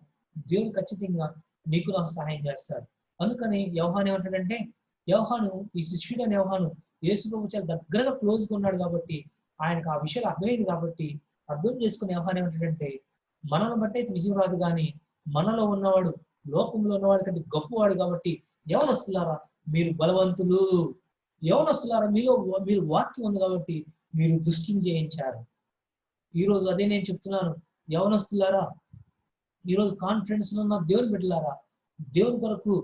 దేవుడు ఖచ్చితంగా నీకు నాకు సహాయం చేస్తాడు. అందుకని యోహాను ఏమంటాడంటే, ఈ శిష్యుడైన యోహాను యేసుప్రభు చాలా దగ్గరగా క్లోజ్గా ఉన్నాడు కాబట్టి, ఆయనకు ఆ విషయాలు అర్థమైంది కాబట్టి అర్థం చేసుకునే యోహాను ఏమంటాడంటే, మనల్ని బట్టి అయితే విజయం రాదు కానీ మనలో ఉన్నవాడు లోకంలో ఉన్నవాడి కంటే గొప్పవాడు కాబట్టి యవనస్తులారా మీరు బలవంతులు, యవనస్తులారా మీరు వాక్యం ఉంది కాబట్టి మీరు దుష్టుని జయించారు. ఈరోజు అదే నేను చెప్తున్నాను. యవనస్తులారా, ఈరోజు కాన్ఫిడెన్స్ లో ఉన్న దేవుని బిడ్డలారా, దేవుని కొరకు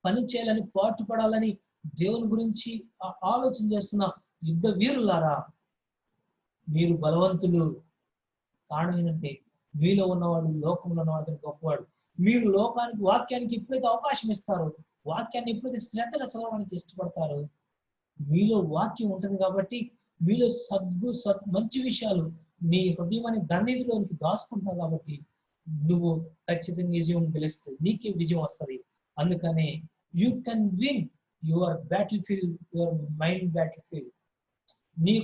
పని చేయాలని, పాటుపడాలని, దేవుని గురించి ఆలోచన చేస్తున్న యుద్ధ వీరులారా, మీరు బలవంతులు. కారణం ఏంటంటే మీలో ఉన్నవాడు లోకంలో ఉన్నవాడు గొప్పవాడు. మీరు వాక్యానికి ఎప్పుడైతే అవకాశం ఇస్తారో, వాక్యాన్ని ఎప్పుడైతే శ్రద్ధగా చదవడానికి ఇష్టపడతారో, మీలో వాక్యం ఉంటుంది కాబట్టి మీలో మంచి విషయాలు నీ హృదయాన్ని దండేదిలోనికి దాచుకుంటున్నావు కాబట్టి నువ్వు ఖచ్చితంగా విజయం గెలుస్తుంది, నీకే విజయం వస్తుంది. అందుకనే you can win your battle field, your mind battle field. నీ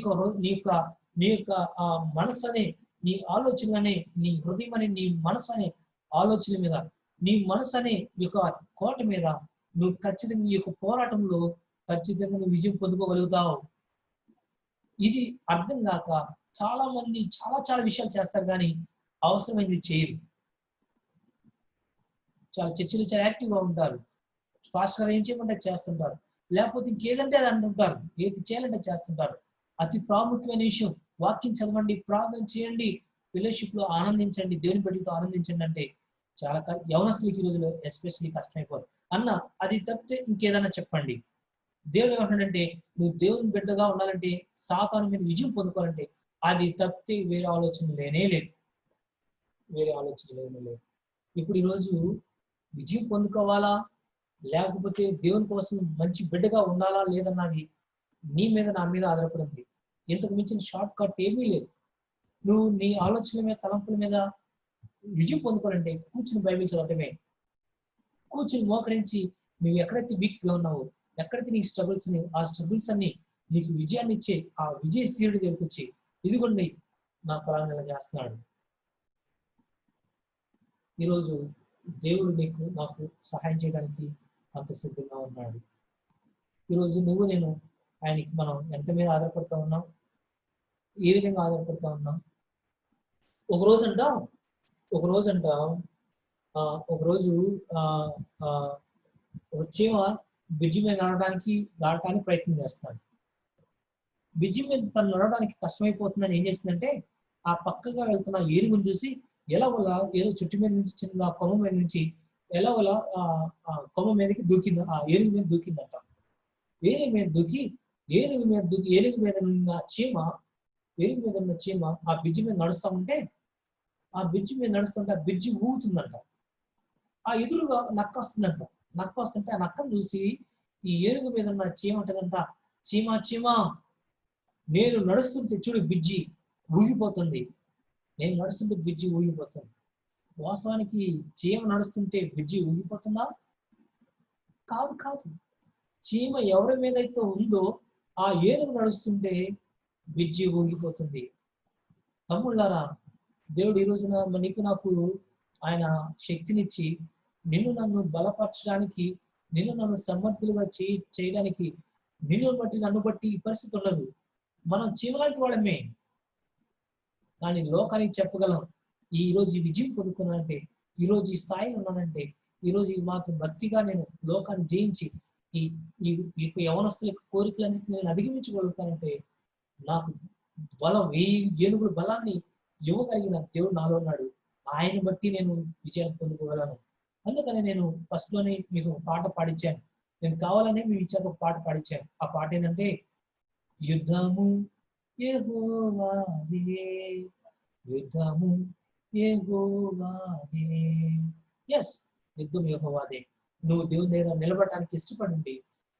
యొక్క ఆ మనసు అనే నీ ఆలోచన అనే, నీ హృదయం అనే నీ మనసు అనే ఆలోచన మీద, నీ మనసు అనే యొక్క కోట మీద నువ్వు ఖచ్చితంగా ఈ యొక్క పోరాటంలో ఖచ్చితంగా నువ్వు విజయం పొందుకోగలుగుతావు. ఇది అర్థం కాక చాలా మంది చాలా విషయాలు చేస్తారు కానీ అవసరమైంది చేయరు. చర్చలు చాలా యాక్టివ్గా ఉంటారు, ఫాస్ట్ గా ఏం చేయమంటే చేస్తుంటారు, లేకపోతే ఇంకేదంటే అది అంటుంటారు, ఏది చేయాలంటే చేస్తుంటారు. అతి ప్రాముఖ్యమైన విషయం వాక్యం చదవండి, ప్రార్థన చేయండి, ఫెలోషిప్ లో ఆనందించండి, దేవుని బిడ్డలతో ఆనందించండి అంటే చాలా యవనస్తులకి ఈ రోజులో ఎస్పెషల్లీ కష్టమైపోరు. అన్న అది తప్పితే ఇంకేదన్నా చెప్పండి. దేవుడు ఏమంటాడంటే, నువ్వు దేవుని బిడ్డగా ఉండాలంటే, సాతాను మీద విజయం పొందుకోవాలంటే అది తప్పితే వేరే ఆలోచన లేనే లేదు. ఇప్పుడు ఈరోజు విజయం పొందుకోవాలా లేకపోతే దేవుని కోసం మంచి బిడ్డగా ఉండాలా లేదన్నది నీ మీద నా మీద ఆధారపడింది. ఇంతకు మించిన షార్ట్ కట్ ఏమీ లేదు. నువ్వు నీ ఆలోచనల మీద, తలంపుల మీద విజయం పొందుకోవాలంటే కూర్చుని బైబిల్ చదవటమే. కూర్చుని మోకరించి నువ్వు ఎక్కడైతే వీక్ గా ఉన్నావో, ఎక్కడైతే నీ స్ట్రగుల్స్ ఆ స్ట్రగుల్స్ అన్ని నీకు విజయాన్ని ఇచ్చే ఆ విజయశీలుడి దగ్గరికి వచ్చి, ఇదిగోండి నా ఫలాన్ని ఇలా చేస్తున్నాడు. ఈరోజు దేవుడు నీకు నాకు సహాయం చేయడానికి అంత సిద్ధంగా ఉన్నాడు. ఈరోజు నువ్వు నేను ఆయనకి మనం ఎంత మీద ఆధారపడుతూ ఉన్నాం, ఏ విధంగా ఆధారపడుతూ ఉన్నాం. ఒకరోజు అంటాం ఒకరోజు ఒక చీమ బ్రిడ్జి మీద దాటడానికి ప్రయత్నం చేస్తాడు. బ్రిడ్జి మీద తను నడవడానికి కష్టమైపోతుందని ఏం చేస్తుందంటే, ఆ పక్కగా వెళ్తున్న ఏనుగును చూసి ఎలాగోలా ఏదో చెట్టు మీద నుంచి చిన్న కొమ్మ మీద నుంచి ఎలాగోలా కొమ్మ మీదకి దూకింది, ఆ ఏనుగు మీద దూకిందంట. ఏనుగు మీద ఉన్న చీమ ఆ బ్రిడ్జి మీద నడుస్తూ ఉంటే ఆ బ్రిడ్జి ఊగుతుందంట. ఆ ఎదురుగా నక్క వస్తుందంట. నక్క వస్తుంటే ఆ నక్కను చూసి ఈ ఏనుగు మీద ఉన్న చీమ అంటదంట, చీమ నేను నడుస్తుంటే చూడు బ్రిడ్జి ఊగిపోతుంది. వాస్తవానికి చీమ నడుస్తుంటే బ్రిడ్జి ఊగిపోతుందా? కాదు. చీమ ఎవరి మీద అయితే ఉందో ఆ ఏనుగు నడుస్తుంటే బ్రిడ్జి ఊగిపోతుంది. తమ్ముళ్ళారా, దేవుడు ఈ రోజున నీకు నాకు ఆయన శక్తినిచ్చి నిన్ను నన్ను బలపరచడానికి, నిన్ను నన్ను సమర్థులుగా చేయడానికి, నన్ను బట్టి ఈ పరిస్థితి ఉండదు. మనం చీమలాంటి వాళ్ళమే. కానీ లోకానికి చెప్పగలం, ఈ రోజు ఈ విజయం పొందుకున్నానంటే, ఈ రోజు ఈ స్థాయిలో ఉన్నానంటే, ఈ రోజు ఈ మాత్రం భక్తిగా నేను లోకాన్ని జయించి ఈ యవనస్తుల కోరికలన్నింటినీ నేను అధిగమించగలుగుతానంటే, నాకు బలం, ఈ ఏనుగుల బలాన్ని ఇవ్వగలిగిన దేవుడు నాలో ఉన్నాడు. ఆయన బట్టి నేను విజయాన్ని పొందుకోగలను. అందుకని నేను ఫస్ట్ లోనే మీకు పాట పాడించాను. నేను కావాలనే మీ ఇచ్చాక ఒక పాట పాడించాను. ఆ పాట ఏంటంటే, యుద్ధము యెహోవాదే, యుద్ధము యెహోవాదే. ఎస్, యుద్ధం యెహోవాదే. నువ్వు దేవుని దగ్గర నిలబడటానికి ఇష్టపడండి,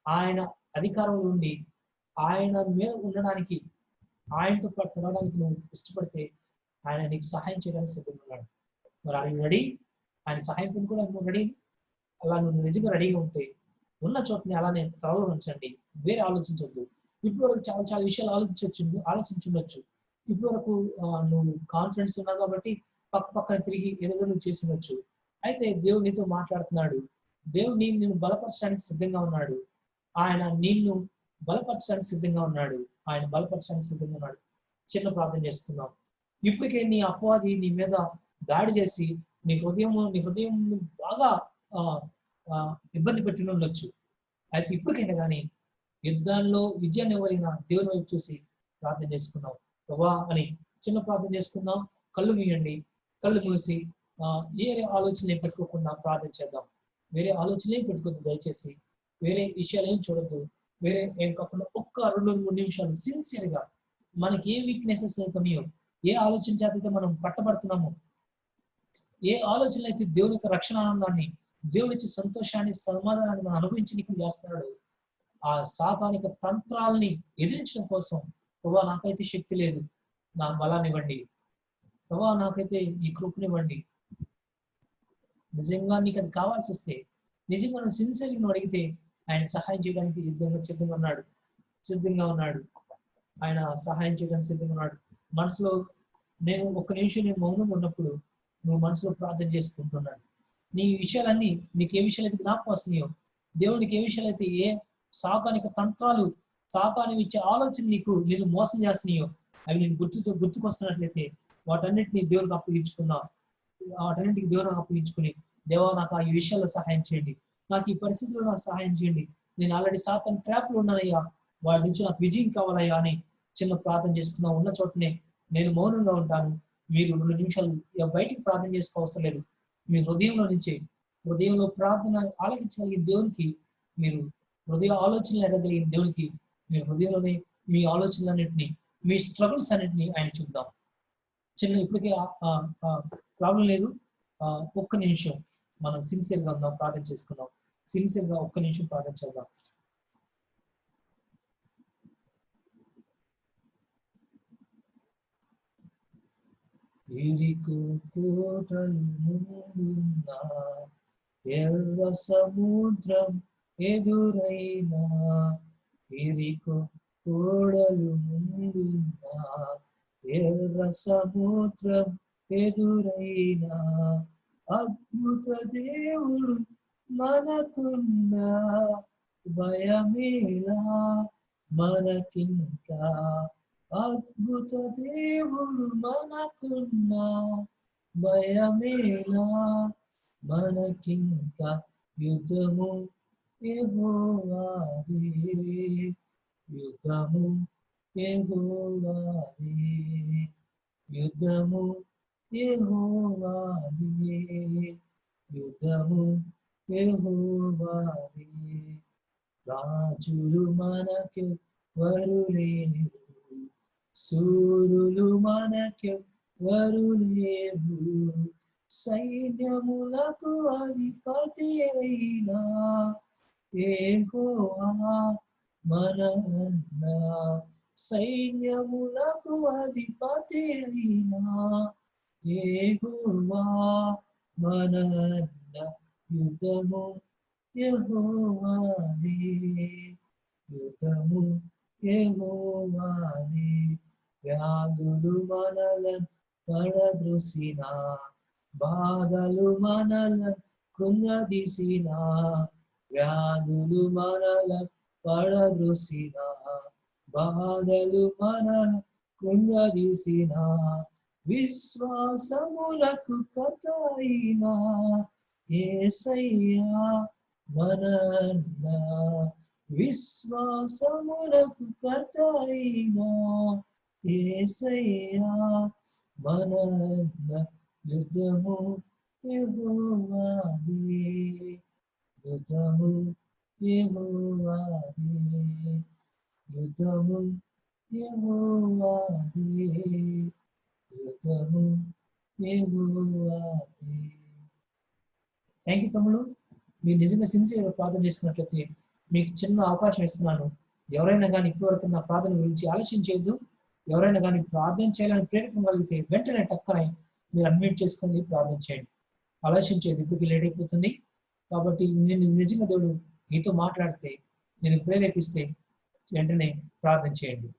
ఆయన అధికారంలో ఉండి ఆయన మీద ఉండడానికి, ఆయనతో పాటు నడవడానికి నువ్వు ఇష్టపడితే ఆయన నీకు సహాయం చేయడానికి సిద్ధంగా ఉన్నాడు. మరి ఆయన రెడీ? ఆయన సహాయం పొందుకోవడానికి నువ్వు రెడీ? అలా నువ్వు నిజంగా రెడీగా ఉంటే ఉన్న చోటని అలానే త్వరలో ఉంచండి, వేరే ఆలోచించవద్దు. ఇప్పటి వరకు చాలా విషయాలు ఆలోచించుండొచ్చు. ఇప్పటి వరకు నువ్వు కాన్ఫిడెన్స్ ఉన్నావు కాబట్టి పక్కన తిరిగి ఏదో నువ్వు చేసి ఉండొచ్చు. అయితే దేవుడు నీతో మాట్లాడుతున్నాడు. దేవుడు నిన్ను బలపరచడానికి సిద్ధంగా ఉన్నాడు. ఆయన నిన్ను బలపరచడానికి సిద్ధంగా ఉన్నాడు. చిన్న ప్రార్థన చేసుకుందాం. ఇప్పటికే నీ అపవాది నీ మీద దాడి చేసి నీ హృదయం బాగా ఇబ్బంది పెట్టి ఉండొచ్చు. అయితే ఇప్పటికైనా కానీ యుద్ధాల్లో విజయాన్ని ఇవ్వలేన దేవుని వైపు చూసి ప్రార్థన చేసుకుందాం. ప్రభా అని చిన్న ప్రార్థన చేసుకుందాం. కళ్ళు మూసి వేరే ఆలోచనలు పెట్టుకోకుండా ప్రార్థన చేద్దాం. వేరే ఆలోచనలు పెట్టుకోవద్దు దయచేసి. వేరే విషయాలు ఏం చూడద్దు. వేరే ఏం కాకుండా ఒక్క 2-3 నిమిషాలు సిన్సియర్గా మనకి ఏ వీక్నెసెస్ అవుతున్నాయో, ఏ ఆలోచన చేత అయితే మనం పట్టబడుతున్నామో, ఏ ఆలోచనలు అయితే దేవుని యొక్క రక్షణ ఆనందాన్ని, దేవుని ఇచ్చే సంతోషాన్ని, సమాధానాన్ని మనం అనుభవించడానికి చేస్తున్నాడు, ఆ సాతానిక తంత్రాలని ఎదిరించడం కోసం, ప్రభా నాకైతే శక్తి లేదు, నా బలాన్ని ఇవ్వండి, ప్రభా నాకైతే ఈ కృపనివ్వండి. నిజంగా నీకు అది కావాల్సి వస్తే, నిజంగా నువ్వు సిన్సియర్గా నువ్వు అడిగితే ఆయన సహాయం చేయడానికి సిద్ధంగా ఉన్నాడు. ఆయన సహాయం చేయడానికి సిద్ధంగా ఉన్నాడు. మనసులో నేను ఒక్క నిమిషం నేను మౌనంగా ఉన్నప్పుడు నువ్వు మనసులో ప్రార్థన చేసుకుంటున్నాడు. నీ విషయాలన్నీ, నీకు ఏ విషయాలు అయితే జ్ఞాపకం వస్తున్నాయో, దేవునికి ఏ విషయాలు అయితే, ఏ సాతానిక తంత్రాలు, సాతాను ఇచ్చే ఆలోచన నిన్ను మోసం చేస్తున్నాయో అవి నేను గుర్తుకొస్తున్నట్లయితే వాటన్నిటిని దేవునికి అప్పగించుకుని, దేవా నాకు ఈ విషయాల్లో సహాయం చేయండి, నాకు ఈ పరిస్థితుల్లో నాకు సహాయం చేయండి, నేను ఆల్రెడీ సాతాను ట్రాప్లో ఉన్నానయ్యా, వాడి నుంచి నాకు విజయం కావాలయ్యా అని చిన్న ప్రార్థన చేసుకున్నా. ఉన్న చోటనే నేను మౌనంగా ఉంటాను. మీరు 2 నిమిషాలు బయటికి ప్రార్థన చేసుకోవసరం లేదు. మీ హృదయంలో ప్రార్థన ఆలకించగలిగిన దేవునికి, మీరు హృదయ ఆలోచనలు ఎడగలిగిన దేవునికి, మీ హృదయంలోనే మీ ఆలోచనలన్నింటినీ, మీ స్ట్రగుల్స్ అన్నింటినీ ఆయన చూద్దాం. ఇప్పటికే ప్రాబ్లం లేదు. ఒక్క నిమిషం మనం సిన్సియర్గా ఉందాం, ప్రార్థన చేసుకుందాం. సిన్సియర్గా ఒక్క నిమిషం ప్రార్థన చేద్దాం. ఇరుకు కోటలు ముందున్నా, ఎర్ర సముద్రం ఎదురైనా, ఇరుకు కోడలు ముందున్నా, ఎర్ర సముద్రం ఎదురైనా, అద్భుత దేవుడు మనకున్నా, భయమేలా మనకింకా, అద్భుత దేవుడు మనకున్నా, భయమేలా మనకింకా, యుద్ధము యెహోవాదే, యుద్ధము యెహోవాదే, యుద్ధము యెహోవాదే, యుద్ధము యెహోవాదే, రాజులు మనకు వరులేరు, సూరులు మనకు వరులేరు, సైన్యములకు అధిపతి అయినా యెహోవా మన అన్న, సైన్యములకు అధిపతి అయినా యెహోవా మన అన్న, యుద్ధము యెహోవాదే, యుద్ధము యెహోవాదే, వ్యాధులు మనలను పడద్రోసిన, బాధలు మనలను కృంగదీసిన, వ్యాధులు మనలను పడద్రోసిన, బాధలు మనలను కృంగదీసిన, విశ్వాసములకు కథ అయినా యేసయ్యా మన అన్న, విశ్వాసములకు కర్త అయినా యేసయ్యా మన అన్న, యుద్ధము యెహోవాదే, యుద్ధము యెహోవాదే, యుద్ధము యెహోవాదే, యుద్ధము యెహోవాదే. థ్యాంక్ యూ తమ్ముడు. మీరు నిజంగా సిన్సియర్గా ప్రార్థన చేసుకున్నట్లయితే మీకు చిన్న అవకాశం ఇస్తున్నాను. ఎవరైనా కానీ ఇప్పటివరకు నా ప్రార్థన గురించి ఆలస్యం చేయొద్దు. ఎవరైనా కానీ ప్రార్థన చేయాలని ప్రేరేపణ కలిగితే వెంటనే టక్కన మీరు అడ్మిట్ చేసుకొని ప్రార్థన చేయండి. ఆలస్యం చేయదు, ఇప్పటికి లేట్ అయిపోతుంది. కాబట్టి నేను నిజంగా దేవుడు నీతో మాట్లాడితే, నేను ప్రేరేపిస్తే వెంటనే ప్రార్థన చేయండి.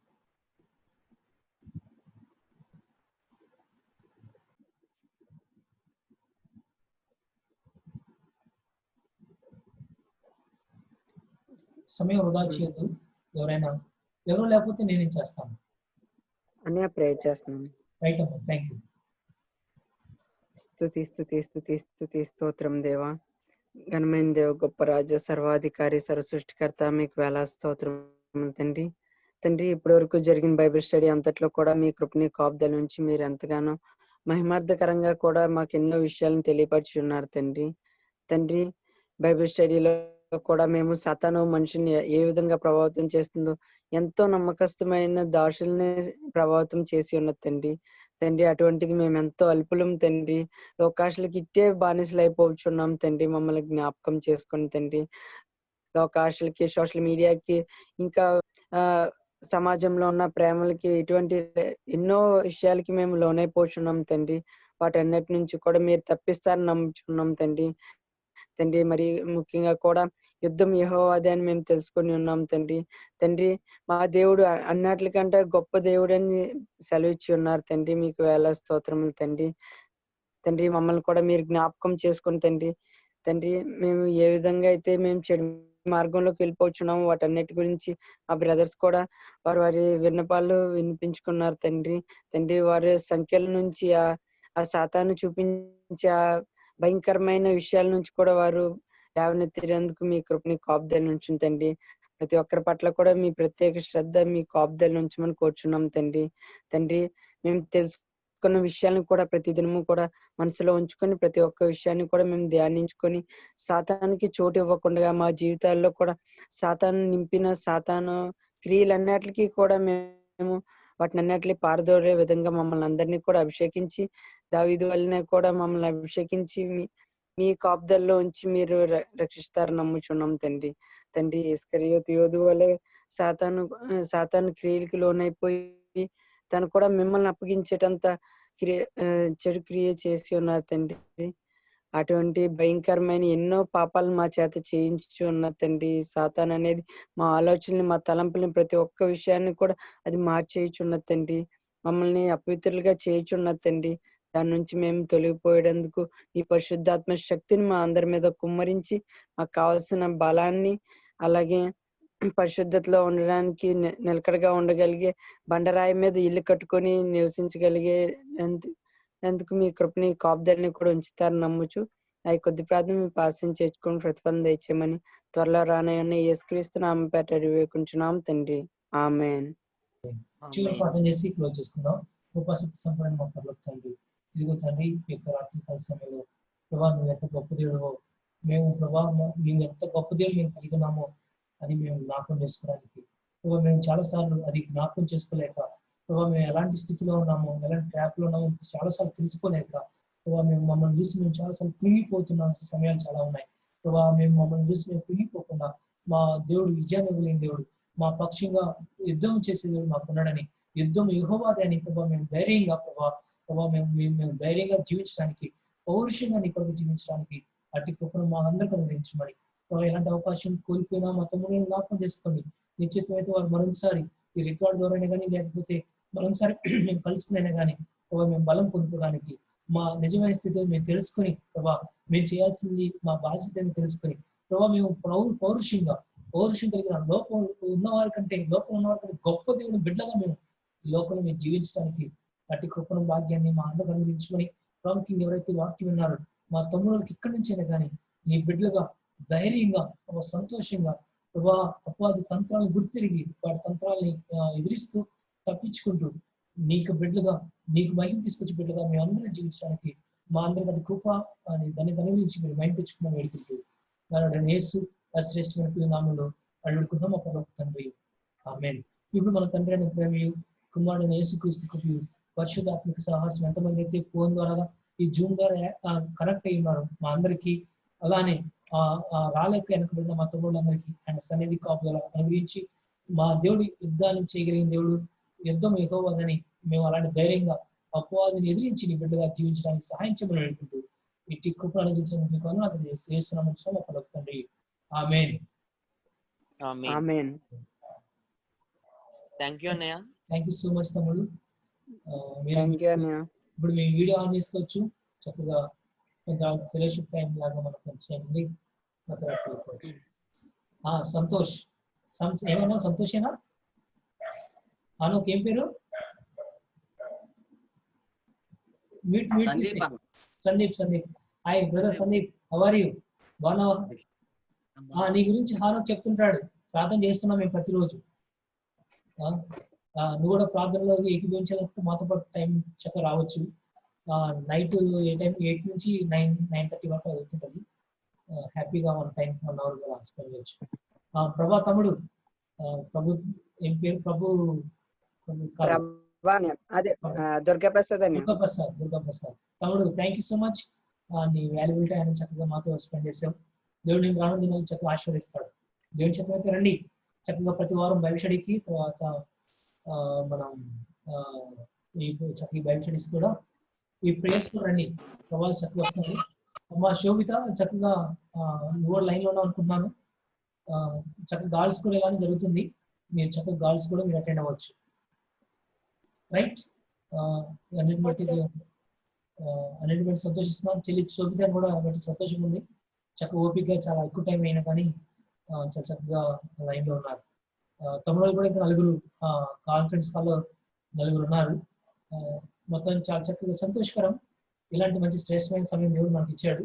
సమయం వృధా చేయొద్దు. ఎవరు లేకపోతే నేనేం చేస్తాను. అన్నయ్య ప్రేయర్ చేస్తున్నాను. రైట్ అమ్మా, థ్యాంక్ యూ. స్తుతి స్తుతి స్తుతి స్తుతి స్తోత్రం దేవా, ఘనమైన దేవ, గొప్ప రాజ, సర్వాధికారి, సర్వసృష్టికర్త, మీకు వేళ స్తోత్రం తండ్రి. తండ్రి, ఇప్పటి వరకు జరిగిన బైబిల్ స్టడీ అంతట్లో కూడా మీ కృపని కాపుదల నుంచి మీరు ఎంతగానో మహిమార్థకరంగా కూడా మాకు ఎన్నో విషయాలను తెలియపరిచి ఉన్నారు తండ్రి. తండ్రి, బైబిల్ స్టడీలో కూడా మేము సాతాను మనిషిని ఏ విధంగా ప్రభావితం చేస్తుందో, ఎంతో నమ్మకస్తుమైన దాసుల్ని ప్రభావితం చేసి ఉన్నది తండ్రి. తండ్రి, అటువంటిది మేము ఎంతో అల్పులం తండ్రి, లోకాశలకి ఇట్టే బానిసలు అయిపోతున్నాం తండ్రి. మమ్మల్ని జ్ఞాపకం చేసుకుని తండ్రి, లోకాశలకి, సోషల్ మీడియాకి, ఇంకా సమాజంలో ఉన్న ప్రేమలకి, ఇటువంటి ఎన్నో విషయాలకి మేము లోనైపోతున్నాం తండ్రి. వాటన్నిటి నుంచి కూడా మీరు తప్పిస్తారని నమ్ముచున్నాం తండ్రి. తండ్రి, మరి ముఖ్యంగా కూడా యుద్ధం యెహోవాదే అని మేము తెలుసుకొని ఉన్నాం తండ్రి. తండ్రి, మా దేవుడు అన్నిటికంటే గొప్ప దేవుడు అని సెలవిచ్చి ఉన్నారు తండ్రి. మీకు వేళ స్తోత్రములు తండ్రి. తండ్రి, మమ్మల్ని కూడా మీరు జ్ఞాపకం చేసుకుని తండ్రి. తండ్రి, మేము ఏ విధంగా అయితే మేము చెడు మార్గంలోకి వెళ్ళిపోతున్నాము, వాటన్నిటి గురించి మా బ్రదర్స్ కూడా వారి విన్నపాలు వినిపించుకున్నారు తండ్రి. తండ్రి, వారి సంఖ్యల నుంచి ఆ సాతాను చూపించే ఆ భయంకరమైన విషయాల నుంచి కూడా వారు లేవనెత్తినందుకు మీ కృపని కాపుదల నుంచి తండ్రి. ప్రతి ఒక్కరి పట్ల కూడా మీ ప్రత్యేక శ్రద్ధ, మీ కాపుదల ఉంచమని కోరుచున్నాం తండ్రి. తండ్రి, మేము తెలుసుకున్న విషయాలను కూడా ప్రతిదినము కూడా మనసులో ఉంచుకొని, ప్రతి ఒక్క విషయాన్ని కూడా మేము ధ్యానించుకొని, సాతానికి చోటు ఇవ్వకుండా మా జీవితాల్లో కూడా సాతాను నింపిన సాతాను క్రియలన్నిటికీ కూడా మేము వాటిని అన్నిటిని పారదోలే విధంగా మమ్మల్ని అందరినీ కూడా అభిషేకించి, దావీదు వల్లనే కూడా మమ్మల్ని అభిషేకించి మీ కాపుదల్లో ఉంచి మీరు రక్షిస్తారని నమ్ముచున్నాం తండ్రి. తండ్రి, ఇస్కరియోతు యోధు వలె సాతాను క్రియలకి లోనైపోయి తను కూడా మిమ్మల్ని అప్పగించేటంత చెడు క్రియ చేసి ఉన్నారు తండ్రి. అటువంటి భయంకరమైన ఎన్నో పాపాలు మా చేత చేయించి ఉన్న తండ్రి. సాతాన్ అనేది మా ఆలోచనలు, మా తలంపులని, ప్రతి ఒక్క విషయాన్ని కూడా అది మార్చేయుచున్న తండ్రి. మమ్మల్ని అపవిత్రులుగా చేయుచున్న తండ్రి. దాని నుంచి మేము తొలగిపోయేందుకు ఈ పరిశుద్ధాత్మ శక్తిని మా అందరి మీద కుమ్మరించి మాకు కావాల్సిన బలాన్ని, అలాగే పరిశుద్ధతలో ఉండడానికి నిలకడగా ఉండగలిగే బండరాయి మీద ఇల్లు కట్టుకొని నివసించగలిగే ఎందుకు మీ కృపని కాపుదలని కూడా ఉంచుతారని నమ్ముచు అవి కొద్ది ప్రార్థన మీ పాసం చేర్చుకొని ప్రతిఫలం దయచేయమని త్వరలో రానయ్యన్న యేసుక్రీస్తు నామం పేట వేడుకుంటున్నాం తండ్రి. ఆమేన్. చివరి ప్రార్థన చేసి క్లోజ్ చేసుకుందాం. కృపాసక్తి సంపూర్ణ మా పరలోక తండ్రి, ఇదిగో తండ్రి ఈ యొక్క రాత్రికాల సమయంలో ప్రభా నువ్వు ఎంత గొప్ప దేవుడో, మేము ప్రభా మేము ఎంత గొప్ప దేవుడు మేము కలిగి ఉన్నామో అది మేము జ్ఞాపకం చేసుకోవడానికి ప్రభా మేము చాలాసార్లు అది జ్ఞాపకం చేసుకోలేక ప్రభా మేము ఎలాంటి స్థితిలో ఉన్నామో, ఎలాంటి ట్రాప్లో ఉన్నామో చాలాసార్లు తెలుసుకోలేక ప్రభా మేము మమ్మల్ని చూసి మేము చాలాసార్లు కృంగిపోతున్న సమయాలు చాలా ఉన్నాయి. ప్రభా మేము మమ్మల్ని చూసి మేము కృంగిపోకుండా మా దేవుడు విజయాన్ని ఇవ్వలేని దేవుడు, మా పక్షంగా యుద్ధం చేసే దేవుడు మాకున్నాడని, యుద్ధం యెహోవాదే అని ప్రభా మేము ధైర్యంగా ప్రభా మేము ధైర్యంగా జీవించడానికి, పౌరుషంగా నీ కొరకు జీవించడానికి అట్టి కృపను మా అందరికీ అనుగ్రహించమని ప్రభా ఎలాంటి అవకాశం కోల్పోయినా మా తమ్ములను జ్ఞాపకం చేసుకోండి. నిశ్చితమైతే వారు మరొకసారి ఈ రికార్డు ద్వారానే కానీ లేకపోతే మరొకసారి మేము కలుసుకునైనా కానీ ప్రభా మేము బలం పొందుకోవడానికి మా నిజమైన స్థితిని మేము తెలుసుకొని ప్రభా మేము చేయాల్సింది మా బాధ్యతని తెలుసుకొని ప్రభా మేము పౌరుషం కలిగిన లోకం ఉన్నవారి కంటే గొప్ప దేవుని బిడ్డగా మేము లోకంలో మేము జీవించడానికి అట్టి కృపణ భాగ్యాన్ని మా అందరూ అనుగ్రహించుకొని ప్రాముఖ్యంగా ఎవరైతే వాక్యం విన్నారో మా తమ్ముళ్ళకి ఇక్కడి నుంచైనా కానీ నీ బిడ్డలుగా ధైర్యంగా సంతోషంగా ప్రభా అపవాది తంత్రాలను గుర్తిరిగి వాటి తంత్రాలని ఎదిరిస్తూ తప్పించుకుంటూ నీకు బిడ్డలుగా నీకు మహిమ తీసుకొచ్చి బిడ్డలుగా మేము అందరం జీవించడానికి మా అందరి కృప అని దాన్ని అనుగ్రహించి మీరు మహిమ తెచ్చుకున్నాం వేడుకుంటూ నారాయణ యేసు శ్రేష్టమైన నామంలో అడుగుకుంటాం మా పరలోక తండ్రి. ఆమేన్. ఇప్పుడు మన తండ్రి అయిన ప్రేమయు కుమారుడైన యేసుక్రీస్తు కృపయు పరిశుద్ధాత్మక సాహసం ఎంతమంది అయితే ఫోన్ ద్వారా ఈ జూమ్ ద్వారా కనెక్ట్ అయ్యి ఉన్నారు మా అందరికీ, అలానే రాలేక వెనకబడిన మా తమ్ముళ్ళందరికీ ఆయన సన్నిధి కాపుదల అనుగ్రహించి మా దేవుడి యుద్ధాన్ని చేయగలిగిన దేవుడు, యుద్ధం యెహోవాదని మేము అలాంటి ధైర్యంగా అపవాదిని ఎదిరించి నీ బిడ్డగా జీవించడానికి సహాయం చేయమని వేడుకుంటూ ఇట్టి కృపను అనుగ్రహించడానికి మీకు వందనాలు చేస్తున్నాము పరలోక తండ్రి. ఆమేన్. ఆమేన్. థాంక్యూ అన్నయ్య. థ్యాంక్ యూ సో మచ్ తమ్ముడు. ఇప్పుడు మేము వీడియో ఆన్ చేసుకోవచ్చు చక్కగా, కొంత ఫెలోషిప్ టైం లాగా మనకు చేయండి. సంతోష్ ఏమన్నా సంతోషేనా? ఏం పేరు? Sandeep. Hi brother Sandeep, how are you? బాగున్నావా? నీ గురించి హానోక్ చెప్తుంటాడు, ప్రార్థన చేస్తున్నాం మేము ప్రతిరోజు. నువ్వు కూడా ప్రార్థనలో ఏకీభవించాలంటే మాతో పాటు టైం చక్కగా రావచ్చు. నైట్ ఏ టైం 8 నుంచి 9:30 వరకు అవుతుంటుంది. హ్యాపీగా 1 అవర్ కూడా స్పెండ్ చేయొచ్చు. ప్రభా తమ్ముడు, ప్రభు ఏం పేరు? దుర్గాప్రసాద్ తమ్ముడు, థ్యాంక్ యూ సో మచ్. నీ వాల్యుబుల్ టైం చక్కగా మాతో స్పెండ్ చేసావు. దేవుడు నేను రాను దినాలు చక్కగా ఆశీర్వదిస్తాడు. దేవుని చేత అయితే రండి చక్కగా ప్రతి వారం బైబిల్ స్టడీకి, తర్వాత మనం ఈ చక్కగా బైబిల్ స్టడీస్ కూడా ఈ ప్రేయర్స్ కూడా రండి. ప్రభావం చక్కగా వస్తుంది. మా శోభిత చక్కగా నువ్వు లైన్ లో ఉన్నావు అనుకుంటున్నాను. చక్కగా గాల్స్ కూడా ఇలానే జరుగుతుంది. మీరు చక్కగా గాల్స్ కూడా మీరు అటెండ్ అవ్వచ్చు. రైట్? అన్నిటి బట్టి సంతోషిస్తున్నాను. చెల్లి శోభిత కూడా బట్టి సంతోషంగా ఉంది. చక్కగా ఓపికగా చాలా ఎక్కువ టైం అయినా కానీ చాలా చక్కగా లైన్ లో ఉన్నారు. తమిళ కూడా ఇంకా 4 కాన్ఫరెన్స్ కాల్లో 4 ఉన్నారు. మొత్తం చాలా చక్కగా సంతోషకరం. ఇలాంటి మంచి శ్రేష్టమైన సమయం దేవుడు మనకి ఇచ్చాడు.